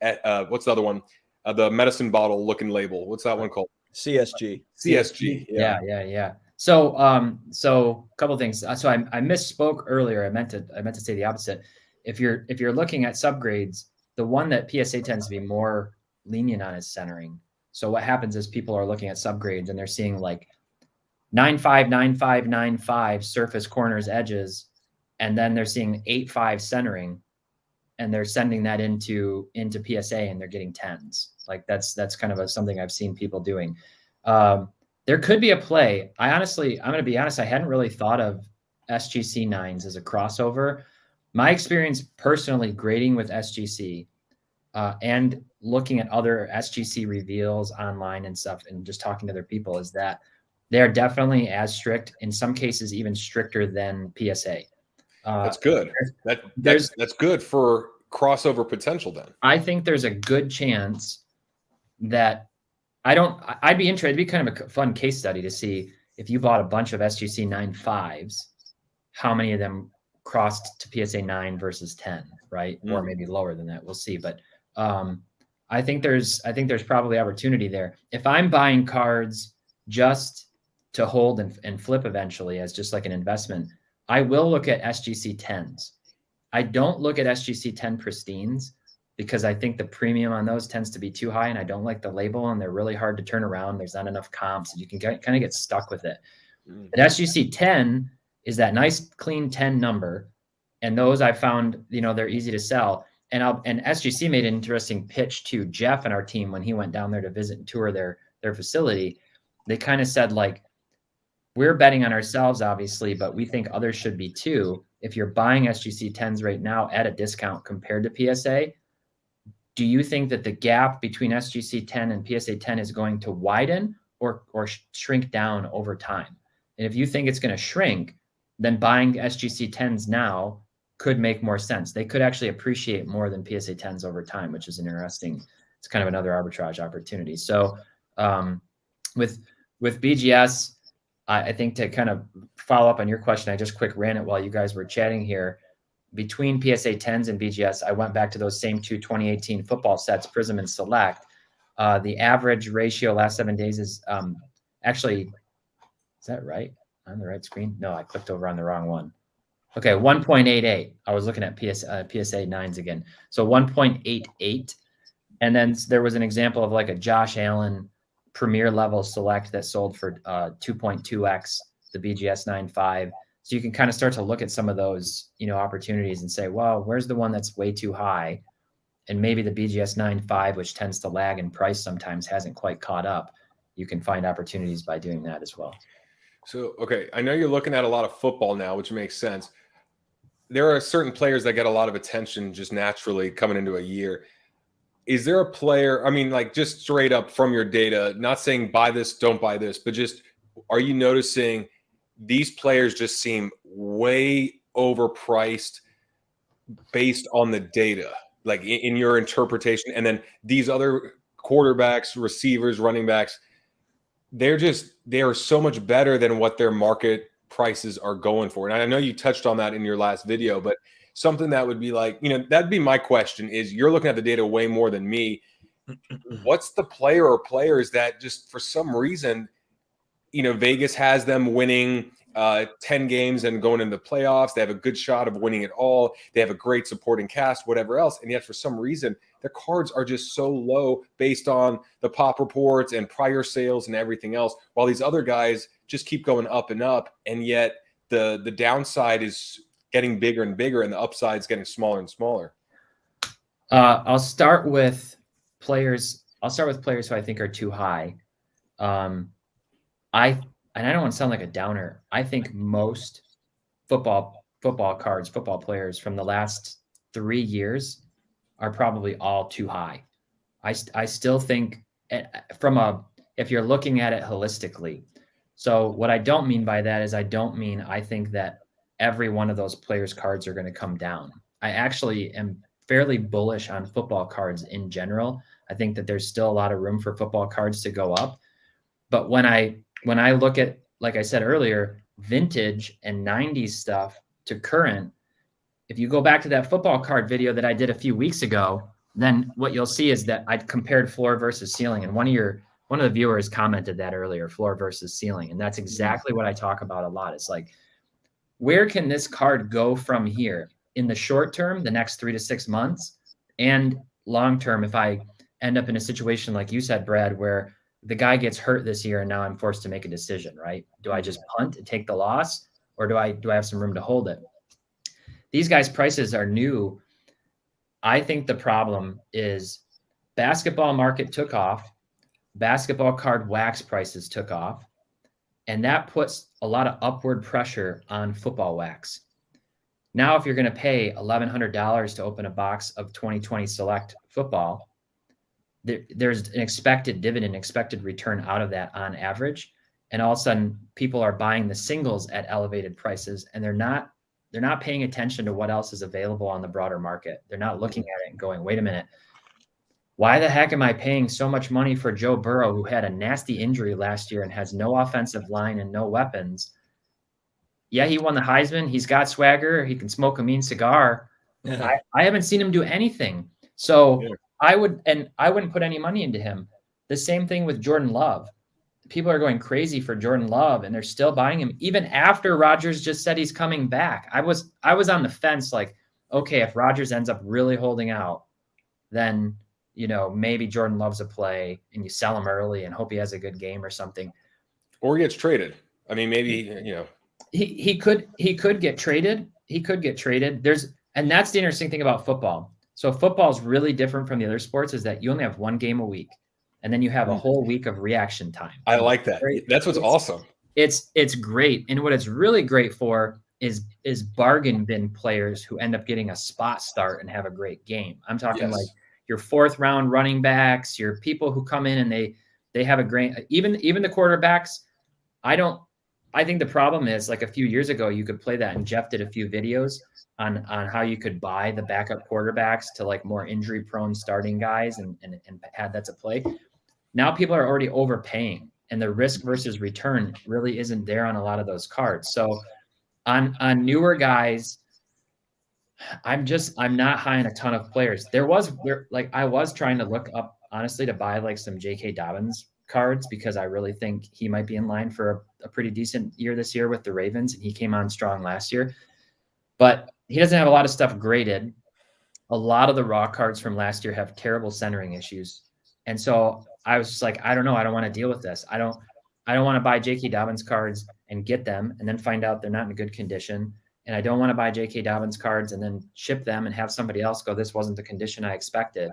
what's the other one? The medicine bottle looking label. What's that one called? CSG. CSG. Yeah. So, a couple of things. So I misspoke earlier. I meant to say the opposite. If you're looking at subgrades, the one that PSA tends to be more lenient on is centering. So what happens is people are looking at subgrades and they're seeing like 9.5, 9.5, 9.5 surface corners, edges, and then they're seeing 8.5 centering, and they're sending that into PSA, and they're getting 10s. Like that's kind of something I've seen people doing. There could be a play. I'm going to be honest, I hadn't really thought of SGC 9s as a crossover. My experience personally grading with SGC and looking at other SGC reveals online and stuff and just talking to other people is that they're definitely as strict, in some cases even stricter than PSA. That's good. That's good for crossover potential then. I think there's a good chance that I'd be interested. It'd be kind of a fun case study to see if you bought a bunch of SGC 9.5s, how many of them crossed to PSA 9 versus 10, right? Or maybe lower than that. We'll see. But I think there's probably opportunity there. If I'm buying cards just to hold and flip eventually as just like an investment, I will look at SGC 10s. I don't look at SGC 10 pristines because I think the premium on those tends to be too high, and I don't like the label, and they're really hard to turn around. There's not enough comps, and you can kind of get stuck with it. But SGC 10 is that nice clean 10 number, and those I found, they're easy to sell. And SGC made an interesting pitch to Jeff and our team when he went down there to visit and tour their facility. They kind of said, like, we're betting on ourselves, obviously, but we think others should be too. If you're buying SGC 10s right now at a discount compared to PSA, do you think that the gap between SGC 10 and PSA 10 is going to widen or shrink down over time? And if you think it's going to shrink, then buying SGC 10s now could make more sense. They could actually appreciate more than PSA 10s over time, which is it's kind of another arbitrage opportunity. So with BGS, I think to kind of follow up on your question, I just quick ran it while you guys were chatting here. Between PSA 10s and BGS, I went back to those same two 2018 football sets, Prism and Select. The average ratio last 7 days is actually, is that right? On the right screen? No, I clicked over on the wrong one. Okay, 1.88. I was looking at PSA 9s again. So 1.88. And then there was an example of like a Josh Allen premier level select that sold for 2.2x the BGS 9.5. So you can kind of start to look at some of those, opportunities and say, well, where's the one that's way too high? And maybe the BGS 9.5, which tends to lag in price sometimes, hasn't quite caught up. You can find opportunities by doing that as well. So, okay, I know you're looking at a lot of football now, which makes sense. There are certain players that get a lot of attention just naturally coming into a year. Is there a player, like just straight up from your data, not saying buy this, don't buy this, but just are you noticing these players just seem way overpriced based on the data, like in your interpretation? And then these other quarterbacks, receivers, running backs, they are so much better than what their market prices are going for. And I know you touched on that in your last video, but something that would be like, that'd be my question is, you're looking at the data way more than me. What's the player or players that just for some reason, Vegas has them winning 10 games and going into the playoffs. They have a good shot of winning it all. They have a great supporting cast, whatever else. And yet for some reason, their cards are just so low based on the pop reports and prior sales and everything else, while these other guys just keep going up and up. And yet the downside is getting bigger and bigger and the upside is getting smaller and smaller. I'll start with players who I think are too high. And I don't want to sound like a downer. I think most football players from the last 3 years are probably all too high. I still think from a if you're looking at it holistically. So what I don't mean by that is I think that every one of those players' cards are going to come down. I actually am fairly bullish on football cards in general. I think that there's still a lot of room for football cards to go up. But when I look at, like I said earlier, vintage and 90s stuff to current, if you go back to that football card video that I did a few weeks ago, then what you'll see is that I compared floor versus ceiling. And one of the viewers commented that earlier, floor versus ceiling. And that's exactly what I talk about a lot. It's like, where can this card go from here in the short term, the next 3 to 6 months, and long term, if I end up in a situation like you said, Brad, where the guy gets hurt this year and now I'm forced to make a decision, right? Do I just punt and take the loss, or do I have some room to hold it? These guys' prices are new. I think the problem is basketball market took off, basketball card wax prices took off, and that puts a lot of upward pressure on football wax. Now, if you're going to pay $1,100 to open a box of 2020 Select football, there's an expected dividend, expected return out of that on average. And all of a sudden, people are buying the singles at elevated prices, and they're not paying attention to what else is available on the broader market. They're not looking at it and going, wait a minute, why the heck am I paying so much money for Joe Burrow, who had a nasty injury last year and has no offensive line and no weapons? Yeah, he won the Heisman. He's got swagger. He can smoke a mean cigar. Yeah. I haven't seen him do anything. So yeah. I wouldn't put any money into him. The same thing with Jordan Love. People are going crazy for Jordan Love, and they're still buying him even after Rodgers just said he's coming back. I was on the fence, like, okay, if Rodgers ends up really holding out, then maybe Jordan Love's a play, and you sell him early and hope he has a good game or something, or he gets traded. I mean, maybe he could get traded. He could get traded. And that's the interesting thing about football. So football is really different from the other sports, is that you only have one game a week, and then you have a whole week of reaction time. I like that. That's what's awesome. It's great. And what it's really great for is bargain bin players who end up getting a spot start and have a great game. I'm talking like your 4th round running backs, your people who come in and they have a great, even the quarterbacks. I think the problem is, like a few years ago, you could play that, and Jeff did a few videos on how you could buy the backup quarterbacks to like more injury prone starting guys and had that to play. Now people are already overpaying, and the risk versus return really isn't there on a lot of those cards. So on newer guys, I'm not high on a ton of players. I was trying to look up, honestly, to buy like some J.K. Dobbins cards, because I really think he might be in line for a pretty decent year this year with the Ravens, and he came on strong last year. But he doesn't have a lot of stuff graded. A lot of the raw cards from last year have terrible centering issues. And so I was just like, I don't know. I don't want to deal with this. I don't want to buy J.K. Dobbins cards and get them and then find out they're not in good condition. And I don't want to buy J.K. Dobbins cards and then ship them and have somebody else go, this wasn't the condition I expected.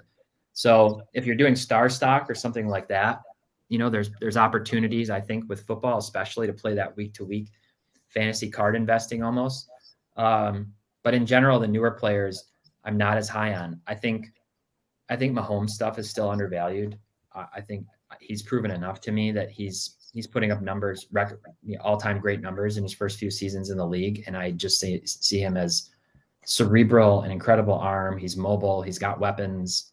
So if you're doing star stock or something like that, there's opportunities, I think, with football, especially to play that week to week fantasy card investing almost. But in general, the newer players, I'm not as high on. I think Mahomes stuff is still undervalued. I think he's proven enough to me that he's putting up numbers, all-time great numbers in his first few seasons in the league. And I just see him as cerebral, an incredible arm. He's mobile. He's got weapons.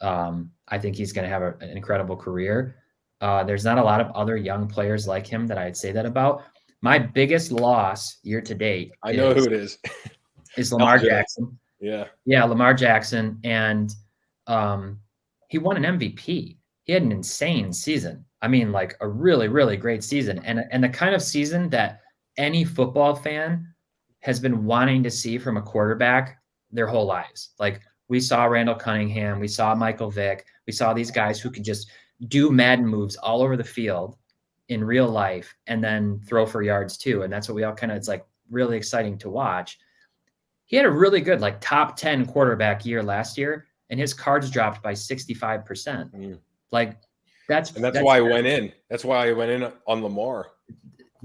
I think he's going to have an incredible career. There's not a lot of other young players like him that I'd say that about. My biggest loss year to date, I know who it is, is Lamar Jackson. Yeah, Lamar Jackson, and he won an MVP. He had an insane season. I mean, like a really, really great season, and the kind of season that any football fan has been wanting to see from a quarterback their whole lives. Like, we saw Randall Cunningham, we saw Michael Vick, we saw these guys who could just do Madden moves all over the field in real life and then throw for yards too. And that's what we all it's like really exciting to watch. He had a really good, like, top 10 quarterback year last year, and his cards dropped by 65%. Like, that's why I went in. That's why I went in on Lamar.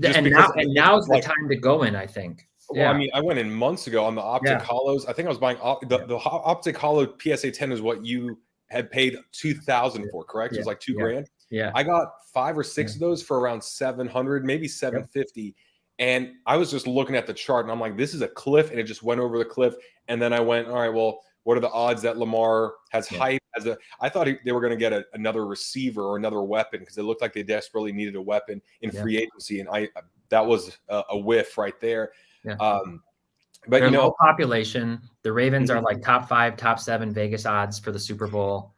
And now's the time to go in, I think. Well, I mean, I went in months ago on the Optic Hollows. I think I was buying the Optic Hollow PSA 10 is what you had paid $2,000 for, correct? It was like $2,000. Yeah. I got 5 or 6 of those for around 700, maybe 750. And I was just looking at the chart and I'm like, this is a cliff, and it just went over the cliff. And then I went, all right, well, what are the odds that Lamar has hype as I thought they were going to get another receiver or another weapon, because it looked like they desperately needed a weapon in free agency. And that was a whiff right there. Yeah. But they're low population. The Ravens are like top 5, top 7 Vegas odds for the Super Bowl.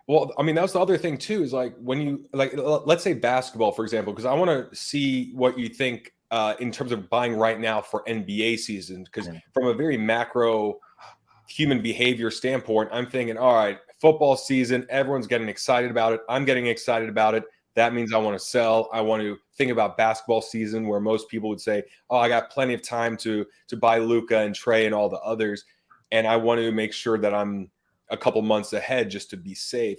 Well, I mean, that's the other thing too, is like when you let's say basketball, for example, because I want to see what you think in terms of buying right now for NBA season. Because from a very macro human behavior standpoint, I'm thinking, all right, football season, everyone's getting excited about it. I'm getting excited about it. That means I want to sell. I want to think about basketball season, where most people would say, oh, I got plenty of time to buy Luka and Trey and all the others. And I want to make sure that I'm a couple months ahead just to be safe.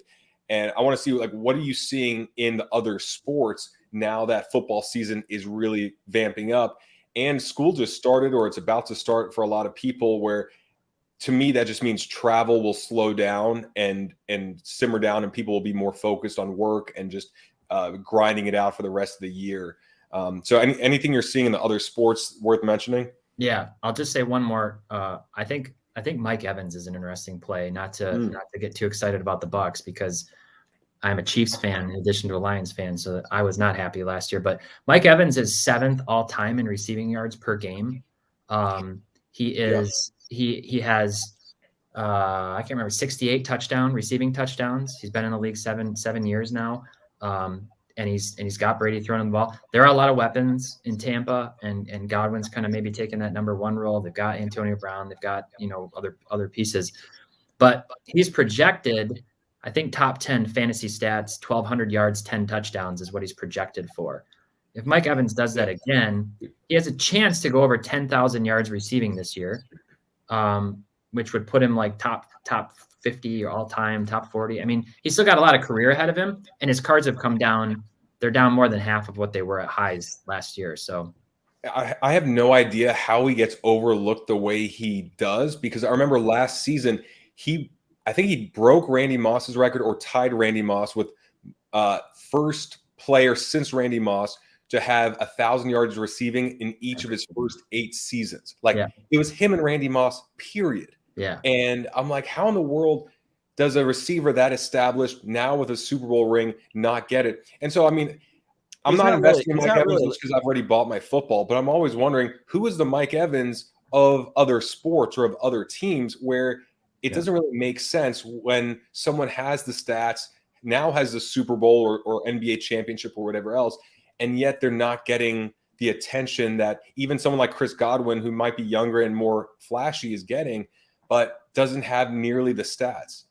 And I want to see, like, what are you seeing in the other sports now that football season is really vamping up, and school just started, or it's about to start for a lot of people, where to me that just means travel will slow down and simmer down, and people will be more focused on work and just grinding it out for the rest of the year. So anything you're seeing in the other sports worth mentioning? Yeah, I'll just say one more. I think Mike Evans is an interesting play. Not to get too excited about the Bucs, because I'm a Chiefs fan in addition to a Lions fan, so I was not happy last year. But Mike Evans is 7th all time in receiving yards per game. He has I can't remember, 68 receiving touchdowns. He's been in the league seven years now. And he's got Brady throwing him the ball. There are a lot of weapons in Tampa, and Godwin's kind of maybe taking that number 1 role. They've got Antonio Brown. They've got, other pieces, but he's projected, I think, top 10 fantasy stats, 1,200 yards, 10 touchdowns is what he's projected for. If Mike Evans does that again, he has a chance to go over 10,000 yards receiving this year, which would put him like top 50 or all time, top 40. I mean, he's still got a lot of career ahead of him, and his cards have come down. They're down more than half of what they were at highs last year. So I have no idea how he gets overlooked the way he does, because I remember last season, I think he broke Randy Moss's record, or tied Randy Moss with first player since Randy Moss to have 1,000 yards receiving in each of his first 8 seasons. It was him and Randy Moss, period. Yeah. And I'm like, how in the world does a receiver that established, now with a Super Bowl ring, not get it? And so, I mean, I'm not investing in Mike Evans just because I've already bought my football, but I'm always wondering, who is the Mike Evans of other sports or of other teams, where it doesn't really make sense when someone has the stats, now has the Super Bowl or NBA championship or whatever else, and yet they're not getting the attention that even someone like Chris Godwin, who might be younger and more flashy, is getting, but doesn't have nearly the stats.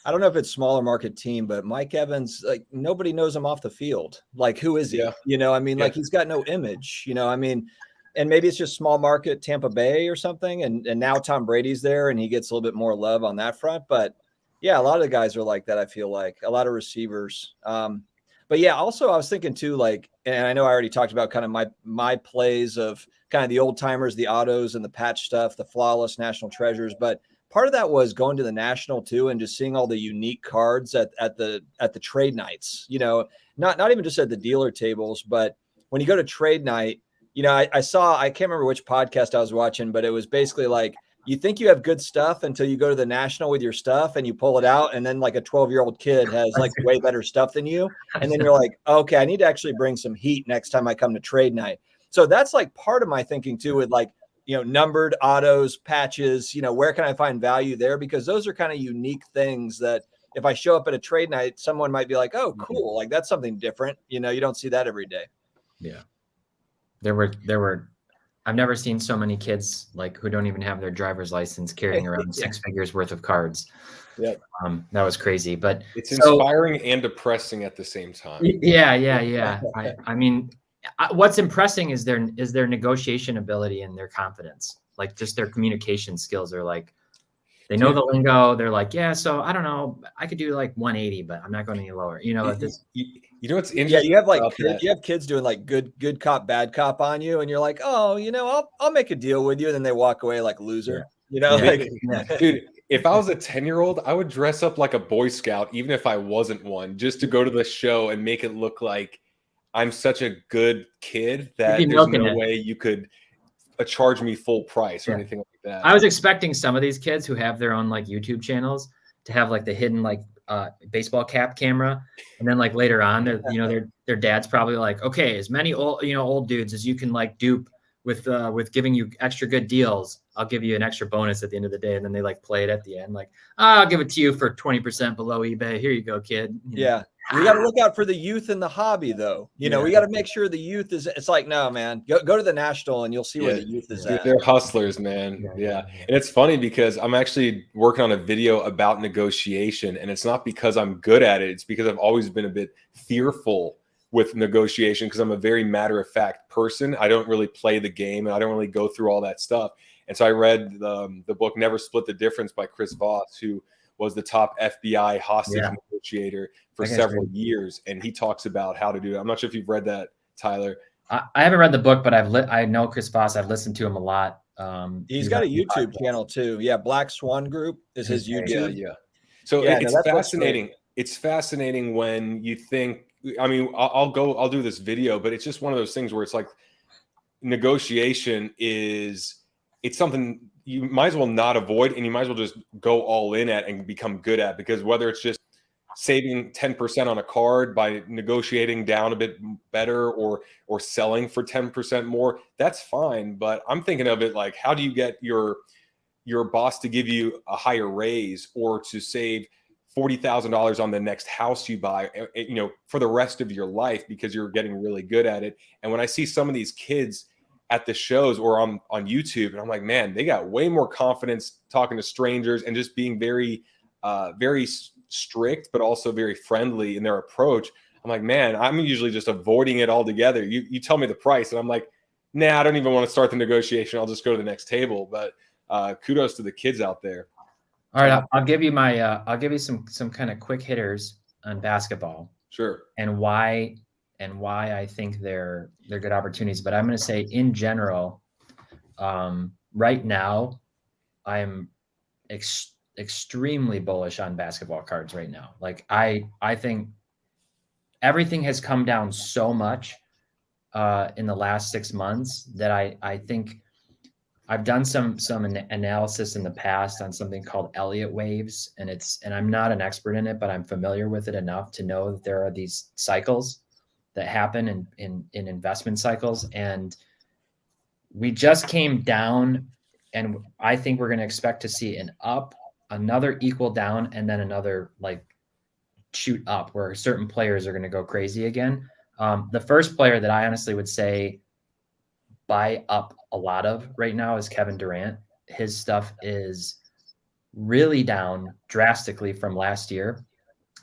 I don't know if it's smaller market team, but Mike Evans, like, nobody knows him off the field. Like, who is he? Like, he's got no image, and maybe it's just small market Tampa Bay or something. And now Tom Brady's there and he gets a little bit more love on that front. But yeah, a lot of the guys are like that. I feel like a lot of receivers. But yeah, also I was thinking too, like, and I know I already talked about kind of my plays of kind of the old timers, the autos and the patch stuff, the flawless national treasures. But part of that was going to the national too, and just seeing all the unique cards at the trade nights, not even just at the dealer tables, but when you go to trade night, I can't remember which podcast I was watching, but it was basically like, you think you have good stuff until you go to the national with your stuff and you pull it out, and then like a 12-year-old kid has like way better stuff than you. And then you're like, okay, I need to actually bring some heat next time I come to trade night. So that's like part of my thinking too, with like, numbered autos, patches, where can I find value there? Because those are kind of unique things that if I show up at a trade night, someone might be like, oh, cool. Like, that's something different. You don't see that every day. Yeah. There were, I've never seen so many kids like who don't even have their driver's license carrying around 6 figures worth of cards. Yeah. That was crazy, but it's inspiring and depressing at the same time. Yeah. I mean, what's impressing is their negotiation ability and their confidence, like just their communication skills are like, they know the lingo. They're like, yeah, so I don't know, I could do like 180, but I'm not going any lower. What's interesting? Yeah, you have like kids doing like good cop, bad cop on you, and you're like, oh, I'll make a deal with you, and then they walk away like loser. Dude, if I was a 10-year-old, I would dress up like a Boy Scout, even if I wasn't one, just to go to the show and make it look like I'm such a good kid that there's no way you could charge me full price or anything like that. I was expecting some of these kids who have their own like YouTube channels to have like the hidden like baseball cap camera, and then like later on, their dad's probably like, okay, as many old dudes as you can like dupe with giving you extra good deals, I'll give you an extra bonus at the end of the day. And then they like play it at the end, like, I'll give it to you for 20% below eBay. Here you go, kid. Yeah. We got to look out for the youth in the hobby, though. We got to make sure the youth is. It's like, no, man, go to the National and you'll see where the youth is at. They're hustlers, man. Yeah. And it's funny because I'm actually working on a video about negotiation, and it's not because I'm good at it. It's because I've always been a bit fearful with negotiation because I'm a very matter-of-fact person. I don't really play the game, and I don't really go through all that stuff. And so I read the book Never Split the Difference by Chris Voss, who was the top FBI hostage negotiator for several years. And he talks about how to do it. I'm not sure if you've read that, Tyler. I haven't read the book, but I know Chris Voss. I've listened to him a lot. He's got a YouTube channel too. Yeah. Black Swan Group is his YouTube. Yeah. So it's fascinating. It's fascinating when you think, I mean, I'll do this video, but it's just one of those things where it's like negotiation it's something you might as well not avoid, and you might as well just go all in at and become good at, because whether it's just saving 10% on a card by negotiating down a bit better or selling for 10% more, that's fine. But I'm thinking of it like, how do you get your boss to give you a higher raise or to save $40,000 on the next house you buy, for the rest of your life, because you're getting really good at it. And when I see some of these kids at the shows or on YouTube, and I'm like, man, they got way more confidence talking to strangers and just being very, very strict, but also very friendly in their approach. I'm like, man, I'm usually just avoiding it altogether. You tell me the price, and I'm like, nah, I don't even want to start the negotiation. I'll just go to the next table. But kudos to the kids out there. All right, I'll give you some kind of quick hitters on basketball. Sure. And why I think they're good opportunities. But I'm going to say in general, right now, I'm extremely bullish on basketball cards right now. Like I think everything has come down so much in the last 6 months that I think I've done some analysis in the past on something called Elliott waves, and I'm not an expert in it, but I'm familiar with it enough to know that there are these cycles that happen in investment cycles, and we just came down, and I think we're going to expect to see an up, another equal down, and then another like shoot up where certain players are going to go crazy again. The first player that I honestly would say buy up a lot of right now is Kevin Durant. His stuff is really down drastically from last year.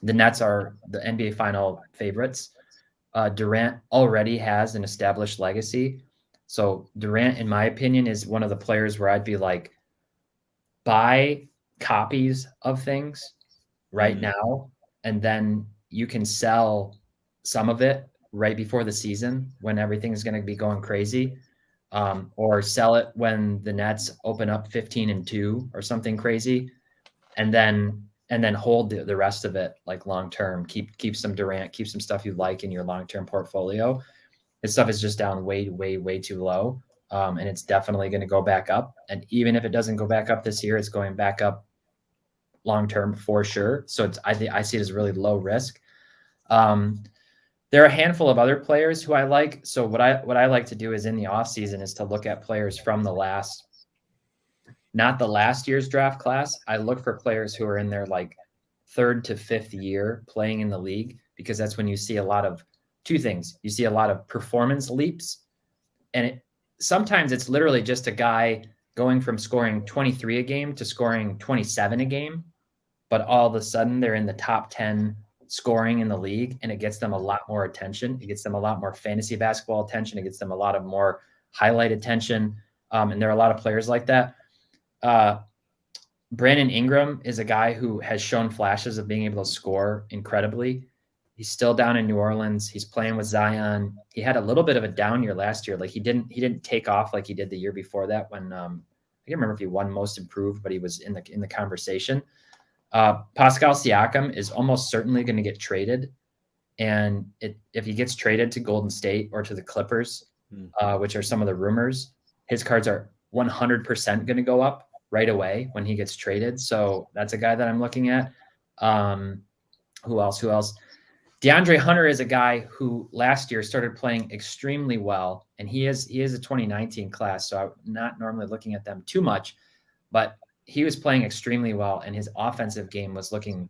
The Nets are the NBA final favorites. Durant already has an established legacy. So Durant, in my opinion, is one of the players where I'd be like, buy copies of things right now, and then you can sell some of it right before the season when everything is going to be going crazy. Or sell it when the Nets open up 15-2 or something crazy, and then hold the rest of it like long term. Keep some Durant, keep some stuff you like in your long term portfolio. His stuff is just down way too low, and it's definitely going to go back up. And even if it doesn't go back up this year, it's going back up long term for sure. So I see it as really low risk. There are a handful of other players who I like. So what I like to do is in the off season is to look at players from not the last year's draft class. I look for players who are in their like 3rd to 5th year playing in the league, because that's when you see a lot of two things. You see a lot of performance leaps, and sometimes it's literally just a guy going from scoring 23 a game to scoring 27 a game, but all of a sudden they're in the top 10 scoring in the league, and it gets them a lot more attention. It gets them a lot more fantasy basketball attention. It gets them a lot of more highlight attention. And there are a lot of players like that. Brandon Ingram is a guy who has shown flashes of being able to score incredibly. He's still down in New Orleans. He's playing with Zion. He had a little bit of a down year last year. Like he didn't take off like he did the year before that can't remember if he won most improved, but he was in the conversation. Pascal Siakam is almost certainly going to get traded. And if he gets traded to Golden State or to the Clippers, which are some of the rumors, his cards are 100% going to go up right away when he gets traded. So that's a guy that I'm looking at. Who else? DeAndre Hunter is a guy who last year started playing extremely well, and he is a 2019 class, so I'm not normally looking at them too much, but he was playing extremely well, and his offensive game was looking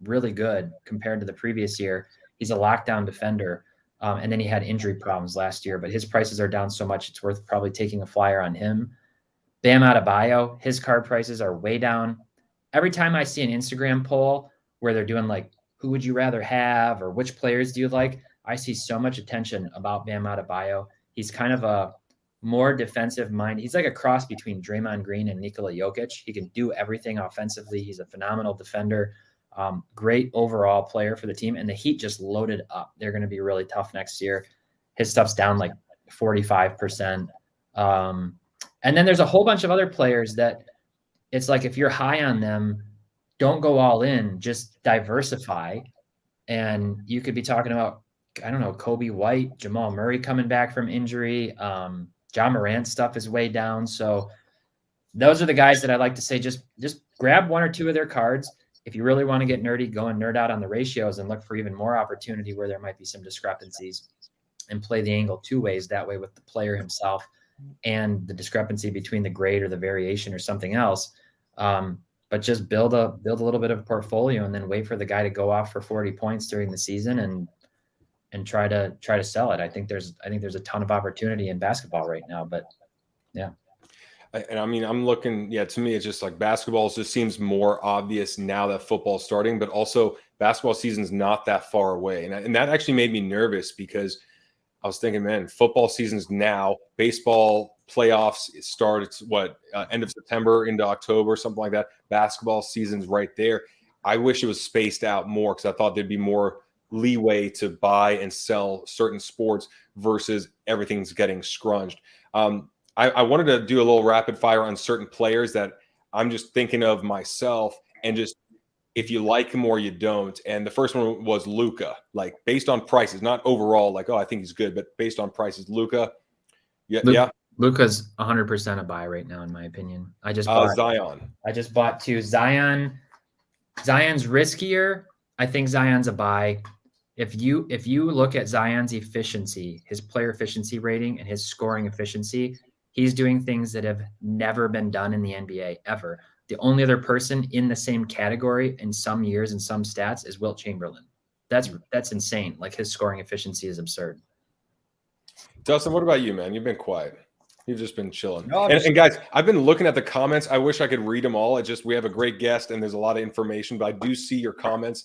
really good compared to the previous year. He's a lockdown defender, and then he had injury problems last year, but his prices are down so much it's worth probably taking a flyer on him. Bam Adebayo, his card prices are way down. Every time I see an Instagram poll where they're doing like, who would you rather have, or which players do you like? I see so much attention about Bam Adebayo. He's kind of a more defensive mind. He's like a cross between Draymond Green and Nikola Jokic. He can do everything offensively. He's a phenomenal defender. Great overall player for the team. And the Heat just loaded up. They're going to be really tough next year. His stuff's down like 45%. And then there's a whole bunch of other players that it's like, if you're high on them, don't go all in, just diversify. And you could be talking about, I don't know, Kobe White, Jamal Murray coming back from injury. John Morant stuff is way down. So those are the guys that I like to say, just grab one or two of their cards. If you really want to get nerdy, go and nerd out on the ratios and look for even more opportunity where there might be some discrepancies, and play the angle two ways, that way with the player himself and the discrepancy between the grade or the variation or something else. But just build a little bit of a portfolio and then wait for the guy to go off for 40 points during the season and try to sell it. I think there's a ton of opportunity in basketball right now, but yeah. And I mean, I'm looking, to me, it's just like basketball just seems more obvious now that football's starting, but also basketball season's not that far away. And that actually made me nervous, because I was thinking, man, football season's now, baseball playoffs start, it's end of September into October, something like that. Basketball season's right there. I wish it was spaced out more, because I thought there'd be more leeway to buy and sell certain sports versus everything's getting scrunched. I wanted to do a little rapid fire on certain players that I'm just thinking of myself, and just if you like him or you don't. And the first one was Luka, like based on prices, not overall, like, oh, I think he's good, but based on prices, Luka. Yeah. Luka's 100% a buy right now, in my opinion. I just bought Zion. I just bought two. Zion's riskier. I think Zion's a buy. If you look at Zion's efficiency, his player efficiency rating and his scoring efficiency, he's doing things that have never been done in the NBA ever. The only other person in the same category in some years and some stats is Wilt Chamberlain. That's insane. Like, his scoring efficiency is absurd. Dustin, what about you, man? You've been quiet. You've just been chilling. No, and guys, I've been looking at the comments. I wish I could read them all. We have a great guest and there's a lot of information, but I do see your comments.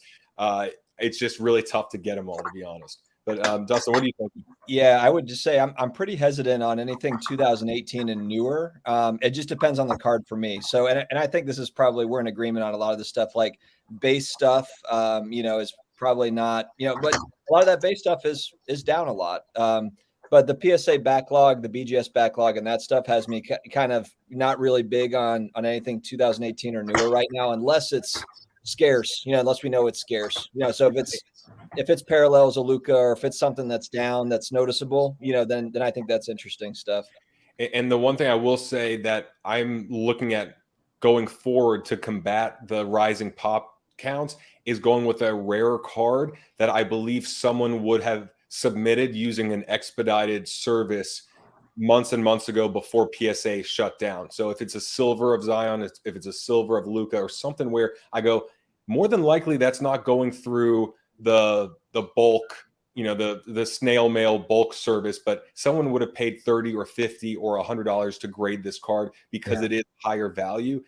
It's just really tough to get them all, to be honest. But Dustin, what do you think? Yeah, I would just say I'm pretty hesitant on anything 2018 and newer. It just depends on the card for me. So, and I think this is probably, we're in agreement on a lot of the stuff, like base stuff, is probably not, but a lot of that base stuff is down a lot. But the PSA backlog, the BGS backlog, and that stuff has me kind of not really big on anything 2018 or newer right now, unless it's scarce, unless we know it's scarce. So if it's parallels of Luka, or if it's something that's down, that's noticeable, then I think that's interesting stuff. And the one thing I will say that I'm looking at going forward to combat the rising pop counts is going with a rarer card that I believe someone would have submitted using an expedited service months and months ago before PSA shut down. So if it's a silver of Zion, if it's a silver of Luka, or something where I go, more than likely that's not going through the bulk, the snail mail bulk service, but someone would have paid $30 or $50 or $100 to grade this card because it is higher value.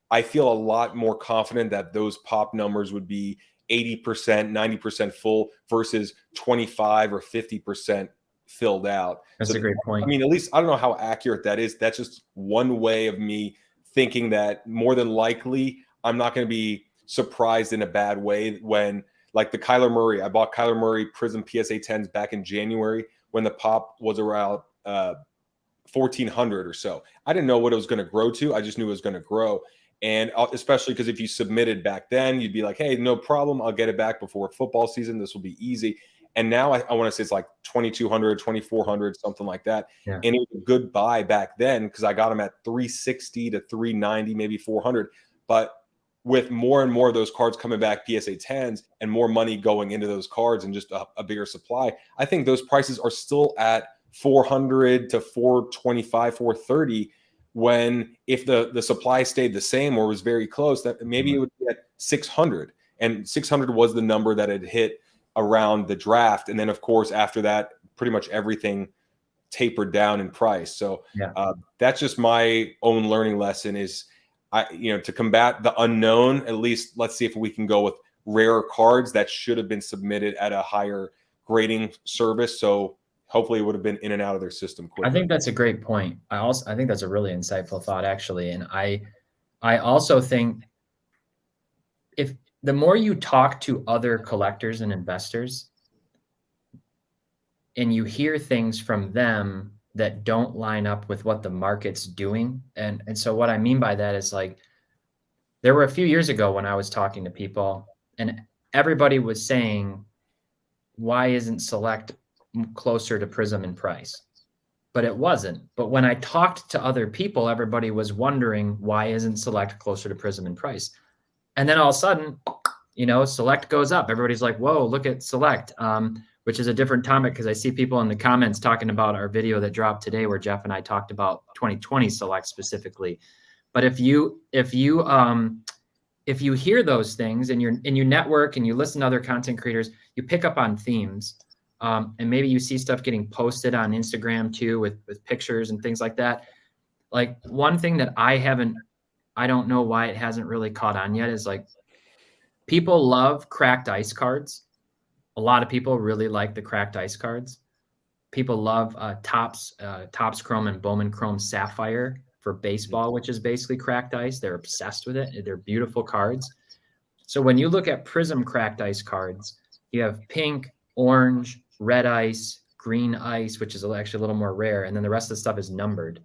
I feel a lot more confident that those pop numbers would be 80%, 90% full versus 25 or 50% filled out. That's a great point. I mean, at least I don't know how accurate that is. That's just one way of me thinking that more than likely I'm not going to be surprised in a bad way when, like the Kyler Murray, I bought Kyler Murray Prism PSA 10s back in January when the pop was around 1,400 or so. I didn't know what it was going to grow to. I just knew it was going to grow. And especially because if you submitted back then, you'd be like, hey, no problem. I'll get it back before football season. This will be easy. And now I want to say it's like 2,200, 2,400, something like that. Yeah. And it was a good buy back then because I got them at 360 to 390, maybe 400. But with more and more of those cards coming back, PSA 10s, and more money going into those cards and just a bigger supply, I think those prices are still at 400 to 425, 430. When if the supply stayed the same or was very close, that maybe it would be at 600. And 600 was the number that had hit around the draft. And then, of course, after that, pretty much everything tapered down in price. So that's just my own learning lesson is, to combat the unknown, at least let's see if we can go with rarer cards that should have been submitted at a higher grading service. So hopefully it would have been in and out of their system quicker. I think that's a great point. I think that's a really insightful thought, actually. And I also think if the more you talk to other collectors and investors and you hear things from them that don't line up with what the market's doing. And so what I mean by that is, like, there were a few years ago when I was talking to people and everybody was saying, why isn't Select closer to Prism in price? But it wasn't. But when I talked to other people, everybody was wondering, why isn't Select closer to Prism in price? And then all of a sudden, Select goes up. Everybody's like, whoa, look at Select. Which is a different topic because I see people in the comments talking about our video that dropped today where Jeff and I talked about 2020 Select specifically. But if you hear those things and you network and you listen to other content creators, you pick up on themes, and maybe you see stuff getting posted on Instagram too with pictures and things like that. Like, one thing that I don't know why it hasn't really caught on yet is, like, people love cracked ice cards. A lot of people really like the cracked ice cards. People love Topps Chrome and Bowman Chrome Sapphire for baseball, which is basically cracked ice. They're obsessed with it. They're beautiful cards. So when you look at Prism cracked ice cards, you have pink, orange, red ice, green ice, which is actually a little more rare. And then the rest of the stuff is numbered.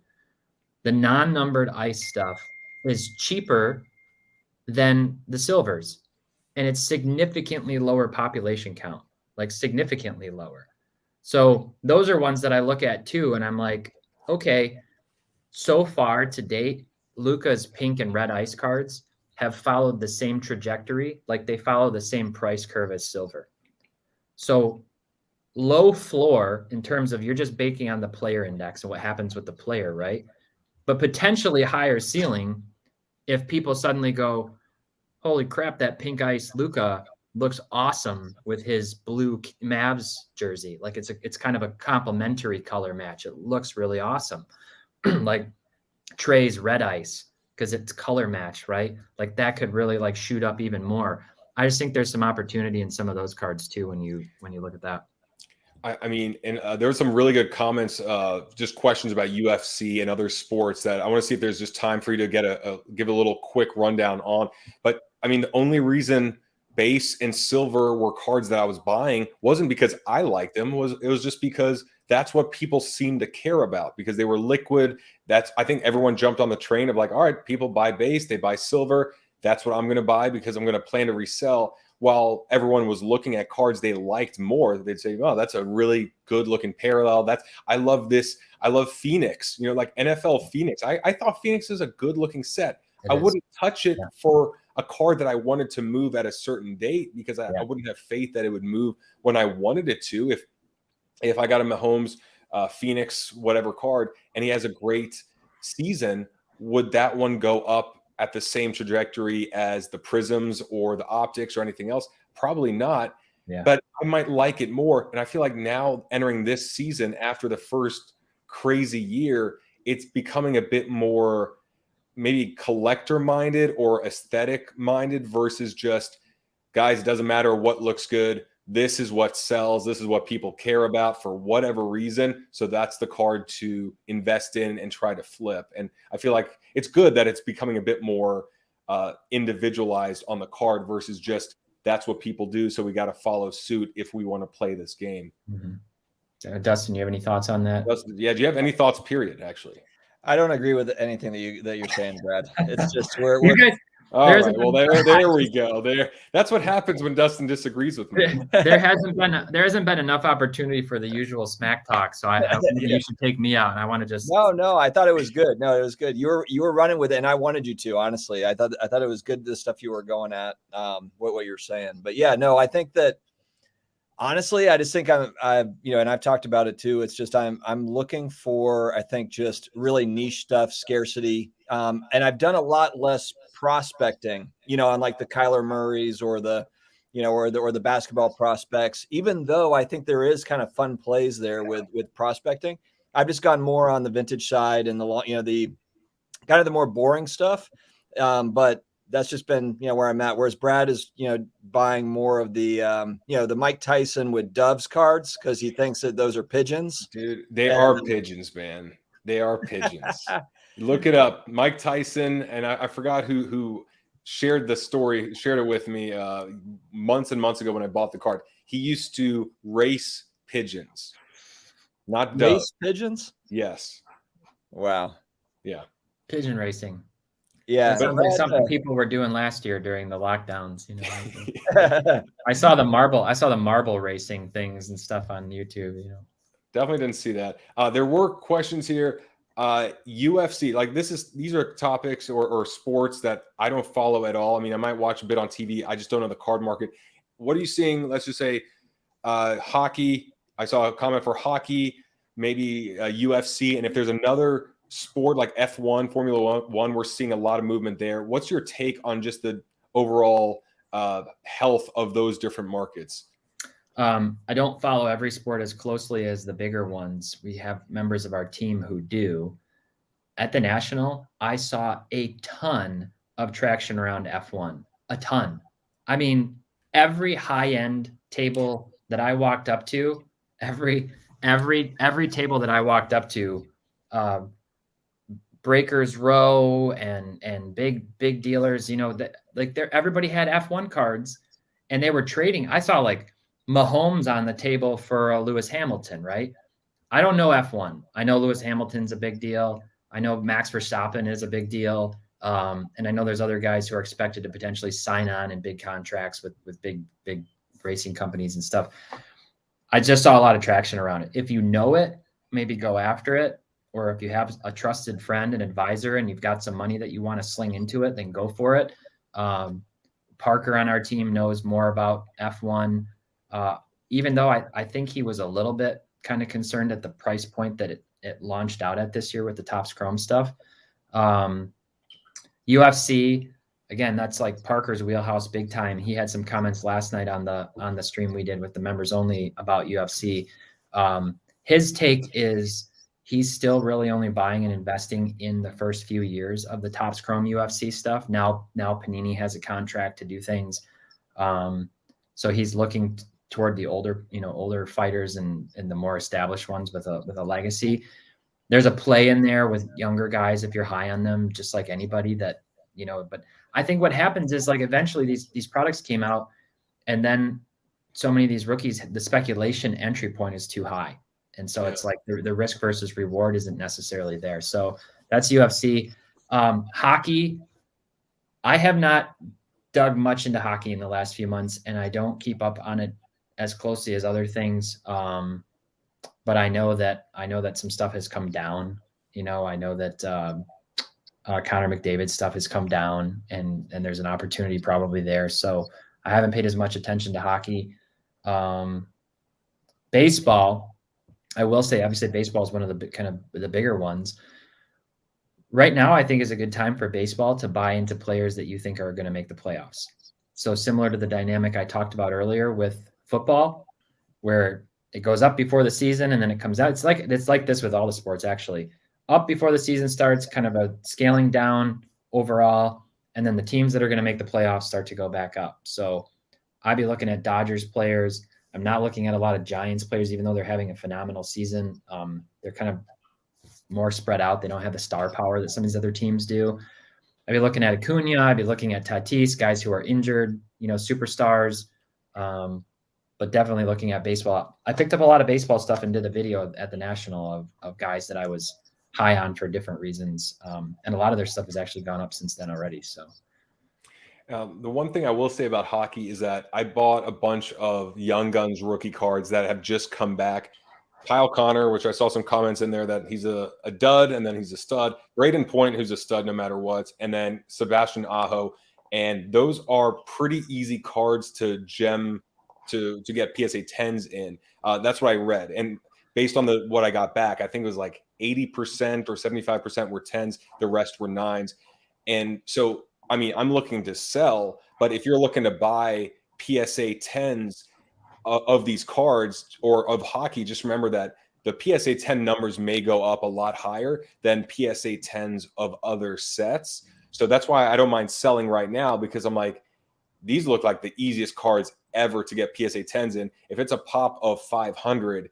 The non-numbered ice stuff is cheaper than the silvers. And it's significantly lower population count, like significantly lower. So those are ones that I look at too. And I'm like, okay, so far to date, Luka's pink and red ice cards have followed the same trajectory. Like, they follow the same price curve as silver. So low floor in terms of you're just baking on the player index and what happens with the player, right? But potentially higher ceiling if people suddenly go, holy crap, that pink ice Luka looks awesome with his blue Mavs jersey. Like, it's kind of a complementary color match. It looks really awesome. Like Trey's red ice, because it's color match, right? Like, that could really, like, shoot up even more. I just think there's some opportunity in some of those cards too when you look at that. I mean, and there were some really good comments, just questions about UFC and other sports that I want to see if there's just time for you to give a little quick rundown on. But I mean, the only reason base and silver were cards that I was buying wasn't because I liked them. It was just because that's what people seem to care about because they were liquid. I think everyone jumped on the train of like, all right, people buy base, they buy silver. That's what I'm going to buy because I'm going to plan to resell. While everyone was looking at cards they liked more, they'd say, oh, that's a really good looking parallel. I love this. I love Phoenix, like NFL Phoenix. I thought Phoenix is a good looking set. I wouldn't touch it for a card that I wanted to move at a certain date because I wouldn't have faith that it would move when I wanted it to. If I got a Mahomes Phoenix, whatever card, and he has a great season, would that one go up at the same trajectory as the Prisms or the Optics or anything else? Probably not. Yeah. But I might like it more. And I feel like now entering this season after the first crazy year, it's becoming a bit more maybe collector minded or aesthetic minded versus just, guys, it doesn't matter what looks good. This is what sells. This is what people care about for whatever reason. So that's the card to invest in and try to flip. And I feel like it's good that it's becoming a bit more individualized on the card versus just that's what people do. So we got to follow suit if we want to play this game. Mm-hmm. Dustin, you have any thoughts on that? Yeah. Do you have any thoughts? Period. Actually, I don't agree with anything that you're saying, Brad. It's just we're You guys, all right. Well, there we go. That's what happens when Dustin disagrees with me. there hasn't been enough opportunity for the usual smack talk. So you should take me out. And I want to just no. I thought it was good. No, it was good. You were running with it, and I wanted you to. Honestly, I thought it was good. The stuff you were going at, what you're saying. But yeah, no, I think that. Honestly, I just think and I've talked about it too. It's just I'm looking for, I think, just really niche stuff, scarcity, and I've done a lot less prospecting, on like the Kyler Murrays or the, or the basketball prospects. Even though I think there is kind of fun plays there with prospecting, I've just gone more on the vintage side and the kind of the more boring stuff, but. That's just been, where I'm at. Whereas Brad is, buying more of the, the Mike Tyson with doves cards because he thinks that those are pigeons. Dude, they are pigeons, man. They are pigeons. Look it up. Mike Tyson, and I forgot who shared the story, shared it with me months and months ago when I bought the card. He used to race pigeons, not doves. Race pigeons? Yes. Wow. Yeah. pigeon racing. Yeah, that sounds like something people were doing last year during the lockdowns. I saw the marble racing things and stuff on YouTube. Definitely didn't see that. There were questions here. UFC, like these are topics or sports that I don't follow at all. I mean, I might watch a bit on TV. I just don't know the card market. What are you seeing? Let's just say hockey. I saw a comment for hockey, maybe UFC, and if there's another sport like F1, Formula One, we're seeing a lot of movement there. What's your take on just the overall health of those different markets? I don't follow every sport as closely as the bigger ones. We have members of our team who do. At the National, I saw a ton of traction around F1, a ton. I mean, every high-end table that I walked up to, every table that I walked up to, Breakers Row and big dealers, everybody had F1 cards and they were trading. I saw like Mahomes on the table for Lewis Hamilton, right? I don't know F1. I know Lewis Hamilton's a big deal. I know Max Verstappen is a big deal. And I know there's other guys who are expected to potentially sign on in big contracts with big racing companies and stuff. I just saw a lot of traction around it. If you know it, maybe go after it. Or if you have a trusted friend, an advisor, and you've got some money that you want to sling into it, then go for it. Parker on our team knows more about F1, even though I think he was a little bit kind of concerned at the price point that it launched out at this year with the Topps Chrome stuff. UFC, again, that's like Parker's wheelhouse big time. He had some comments last night on the stream we did with the members only about UFC. His take is he's still really only buying and investing in the first few years of the Topps Chrome UFC stuff. Now Panini has a contract to do things. So he's looking toward the older fighters and the more established ones with a legacy. There's a play in there with younger guys if you're high on them, just like anybody that, but I think what happens is like eventually these products came out and then so many of these rookies, the speculation entry point is too high. And so it's like the risk versus reward isn't necessarily there. So that's UFC. Hockey, I have not dug much into hockey in the last few months, and I don't keep up on it as closely as other things. But I know that some stuff has come down. I know that Conor McDavid stuff has come down, and there's an opportunity probably there. So I haven't paid as much attention to hockey. Baseball, I will say, obviously, baseball is one of the bigger ones. Right now, I think is a good time for baseball to buy into players that you think are going to make the playoffs. So similar to the dynamic I talked about earlier with football, where it goes up before the season and then it comes out. It's like this with all the sports, actually. Up before the season starts, kind of a scaling down overall, and then the teams that are going to make the playoffs start to go back up. So I'd be looking at Dodgers players. I'm not looking at a lot of Giants players, even though they're having a phenomenal season. They're kind of more spread out. They don't have the star power that some of these other teams do. I'd be looking at Acuna. I'd be looking at Tatis, guys who are injured, superstars. but definitely looking at baseball. I picked up a lot of baseball stuff and did a video at the National of guys that I was high on for different reasons. And a lot of their stuff has actually gone up since then already. So the one thing I will say about hockey is that I bought a bunch of Young Guns rookie cards that have just come back. Kyle Connor, which I saw some comments in there that he's a dud and then he's a stud. Braden Point, who's a stud no matter what. And then Sebastian Aho. And those are pretty easy cards to gem to get PSA 10s in. That's what I read. And based on what I got back, I think it was like 80% or 75% were 10s. The rest were 9s. And so, I mean, I'm looking to sell, but if you're looking to buy PSA 10s of these cards or of hockey, just remember that the PSA 10 numbers may go up a lot higher than PSA 10s of other sets. So that's why I don't mind selling right now, because I'm like, these look like the easiest cards ever to get PSA 10s in. If it's a pop of 500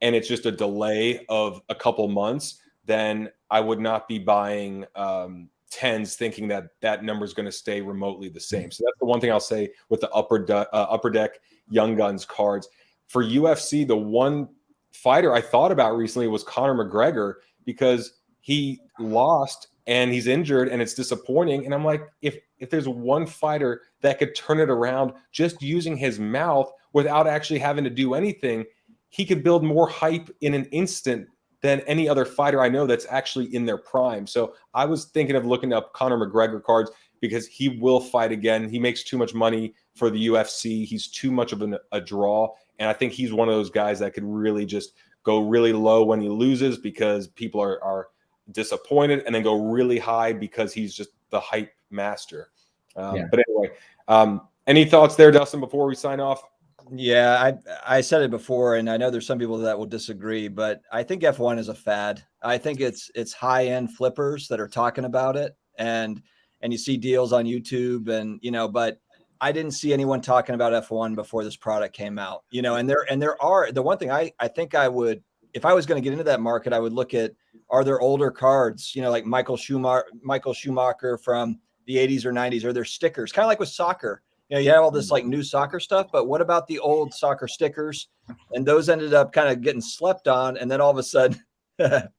and it's just a delay of a couple months, then I would not be buying 10s thinking that number is going to stay remotely the same. So that's the one thing I'll say with the upper deck Young Guns cards. For UFC, the one fighter I thought about recently was Conor McGregor, because he lost and he's injured and it's disappointing. And I'm like, if there's one fighter that could turn it around just using his mouth without actually having to do anything, he could build more hype in an instant than any other fighter I know that's actually in their prime. So I was thinking of looking up Conor McGregor cards because he will fight again. He makes too much money for the UFC. He's too much of a draw. And I think he's one of those guys that could really just go really low when he loses because people are disappointed, and then go really high because he's just the hype master. But anyway, any thoughts there, Dustin, before we sign off? Yeah, I said it before, and I know there's some people that will disagree, but I think F1 is a fad. I think it's high-end flippers that are talking about it, and you see deals on YouTube, and but I didn't see anyone talking about F1 before this product came out. And there are, the one thing I think I would, if I was going to get into that market, I would look at, are there older cards, like Michael Schumacher from the 80s or 90s? Are there stickers? Kind of like with soccer. You have all this like new soccer stuff, but what about the old soccer stickers? And those ended up kind of getting slept on. And then all of a sudden, the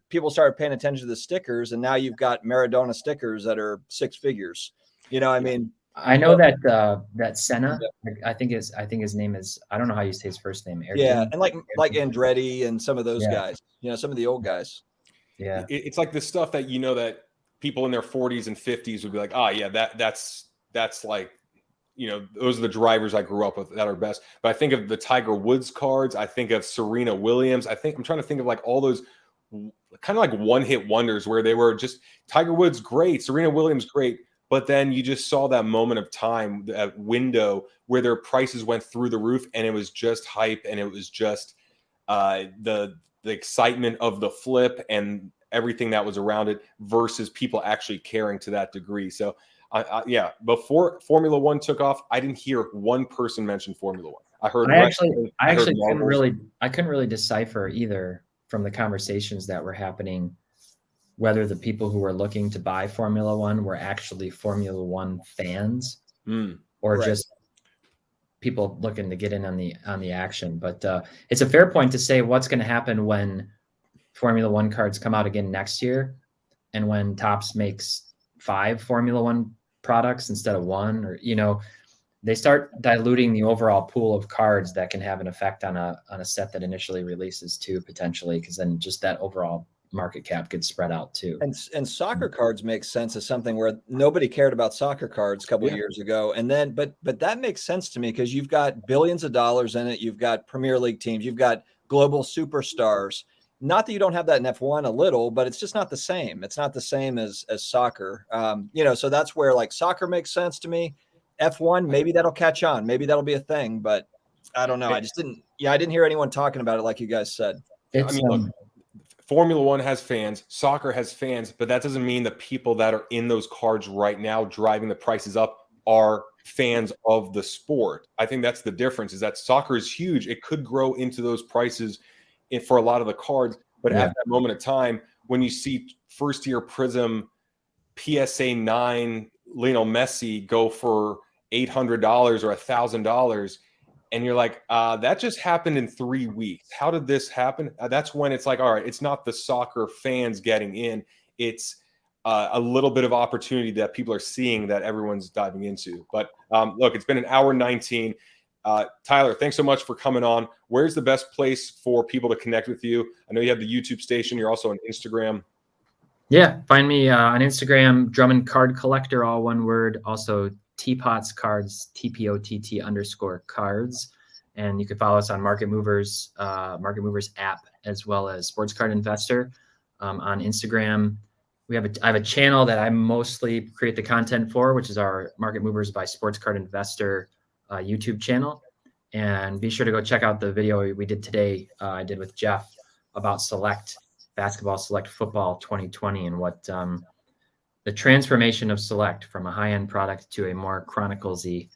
people started paying attention to the stickers. And now you've got Maradona stickers that are 6 figures. I mean, I know that Senna, I think his name is, I don't know how you say his first name. Ayrton. Yeah. And like Andretti and some of those guys, some of the old guys. Yeah. It's like the stuff that, that people in their 40s and 50s would be like, that's like, those are the drivers I grew up with that are best. But I think of the Tiger Woods cards. I think of Serena Williams. I'm trying to think of like all those kind of like one-hit wonders where they were just Tiger Woods, great. Serena Williams, great. But then you just saw that moment of time, that window where their prices went through the roof, and it was just hype, and it was just the excitement of the flip and everything that was around it versus people actually caring to that degree. So, before Formula One took off, I didn't hear one person mention Formula One. I couldn't really decipher either from the conversations that were happening whether the people who were looking to buy Formula One were actually Formula One fans or just people looking to get in on the action. But it's a fair point to say what's going to happen when Formula One cards come out again next year, and when Topps makes 5 Formula One products instead of 1, or they start diluting the overall pool of cards that can have an effect on a set that initially releases too, potentially, because then just that overall market cap gets spread out too. And soccer cards make sense as something where nobody cared about soccer cards a couple of years ago. And then, but that makes sense to me because you've got billions of dollars in it. You've got Premier League teams. You've got global superstars. Not that you don't have that in F1 a little, but it's just not the same. It's not the same as soccer. So that's where like soccer makes sense to me. F1, maybe that'll catch on. Maybe that'll be a thing, but I don't know. I didn't hear anyone talking about it like you guys said. Look, Formula One has fans, soccer has fans, but that doesn't mean the people that are in those cards right now driving the prices up are fans of the sport. I think that's the difference, is that soccer is huge. It could grow into those prices for a lot of the cards, but at that moment of time, when you see first-year Prism PSA 9 Lionel Messi go for $800 or $1,000. And you're like, that just happened in 3 weeks. How did this happen? That's when it's like, all right, it's not the soccer fans getting in. It's a little bit of opportunity that people are seeing that everyone's diving into. But look, it's been an hour 19. Tyler, thanks so much for coming on. Where's the best place for people to connect with you? I know you have the YouTube station. You're also on Instagram. Yeah, find me on Instagram, Drummond Card Collector, all one word. Also, Teapots Cards, TPOTT_cards. And you can follow us on Market Movers app, as well as Sports Card Investor on Instagram. I have a channel that I mostly create the content for, which is our Market Movers by Sports Card Investor YouTube channel. And be sure to go check out the video we did today. I did with Jeff about Select Basketball, Select Football 2020, and what the transformation of Select from a high-end product to a more Chronicles-y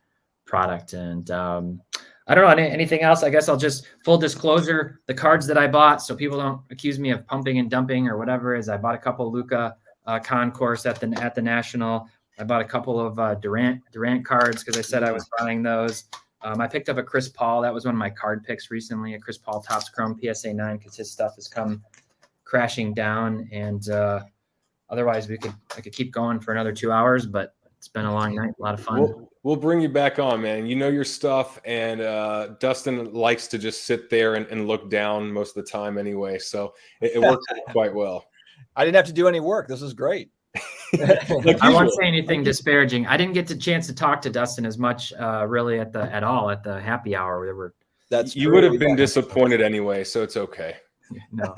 product. And I don't know anything else. I guess I'll just full disclosure, the cards that I bought, so people don't accuse me of pumping and dumping or whatever, is I bought a couple Luka concourse at the National. I bought a couple of Durant cards because I said I was buying those. I picked up a Chris Paul. That was one of my card picks recently, a Chris Paul Topps Chrome PSA 9, because his stuff has come crashing down. And otherwise, I could keep going for another 2 hours, but it's been a long night, a lot of fun. We'll bring you back on, man. You know your stuff, and Dustin likes to just sit there and look down most of the time anyway, so it works quite well. I didn't have to do any work. This is great. I won't say anything disparaging. I didn't get the chance to talk to Dustin as much really at the happy hour. You would have been disappointed anyway, so it's okay. No.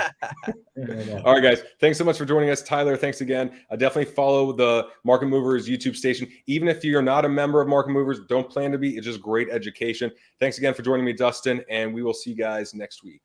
All right, guys. Thanks so much for joining us. Tyler, thanks again. Definitely follow the Market Movers YouTube station. Even if you're not a member of Market Movers, don't plan to be. It's just great education. Thanks again for joining me, Dustin, and we will see you guys next week.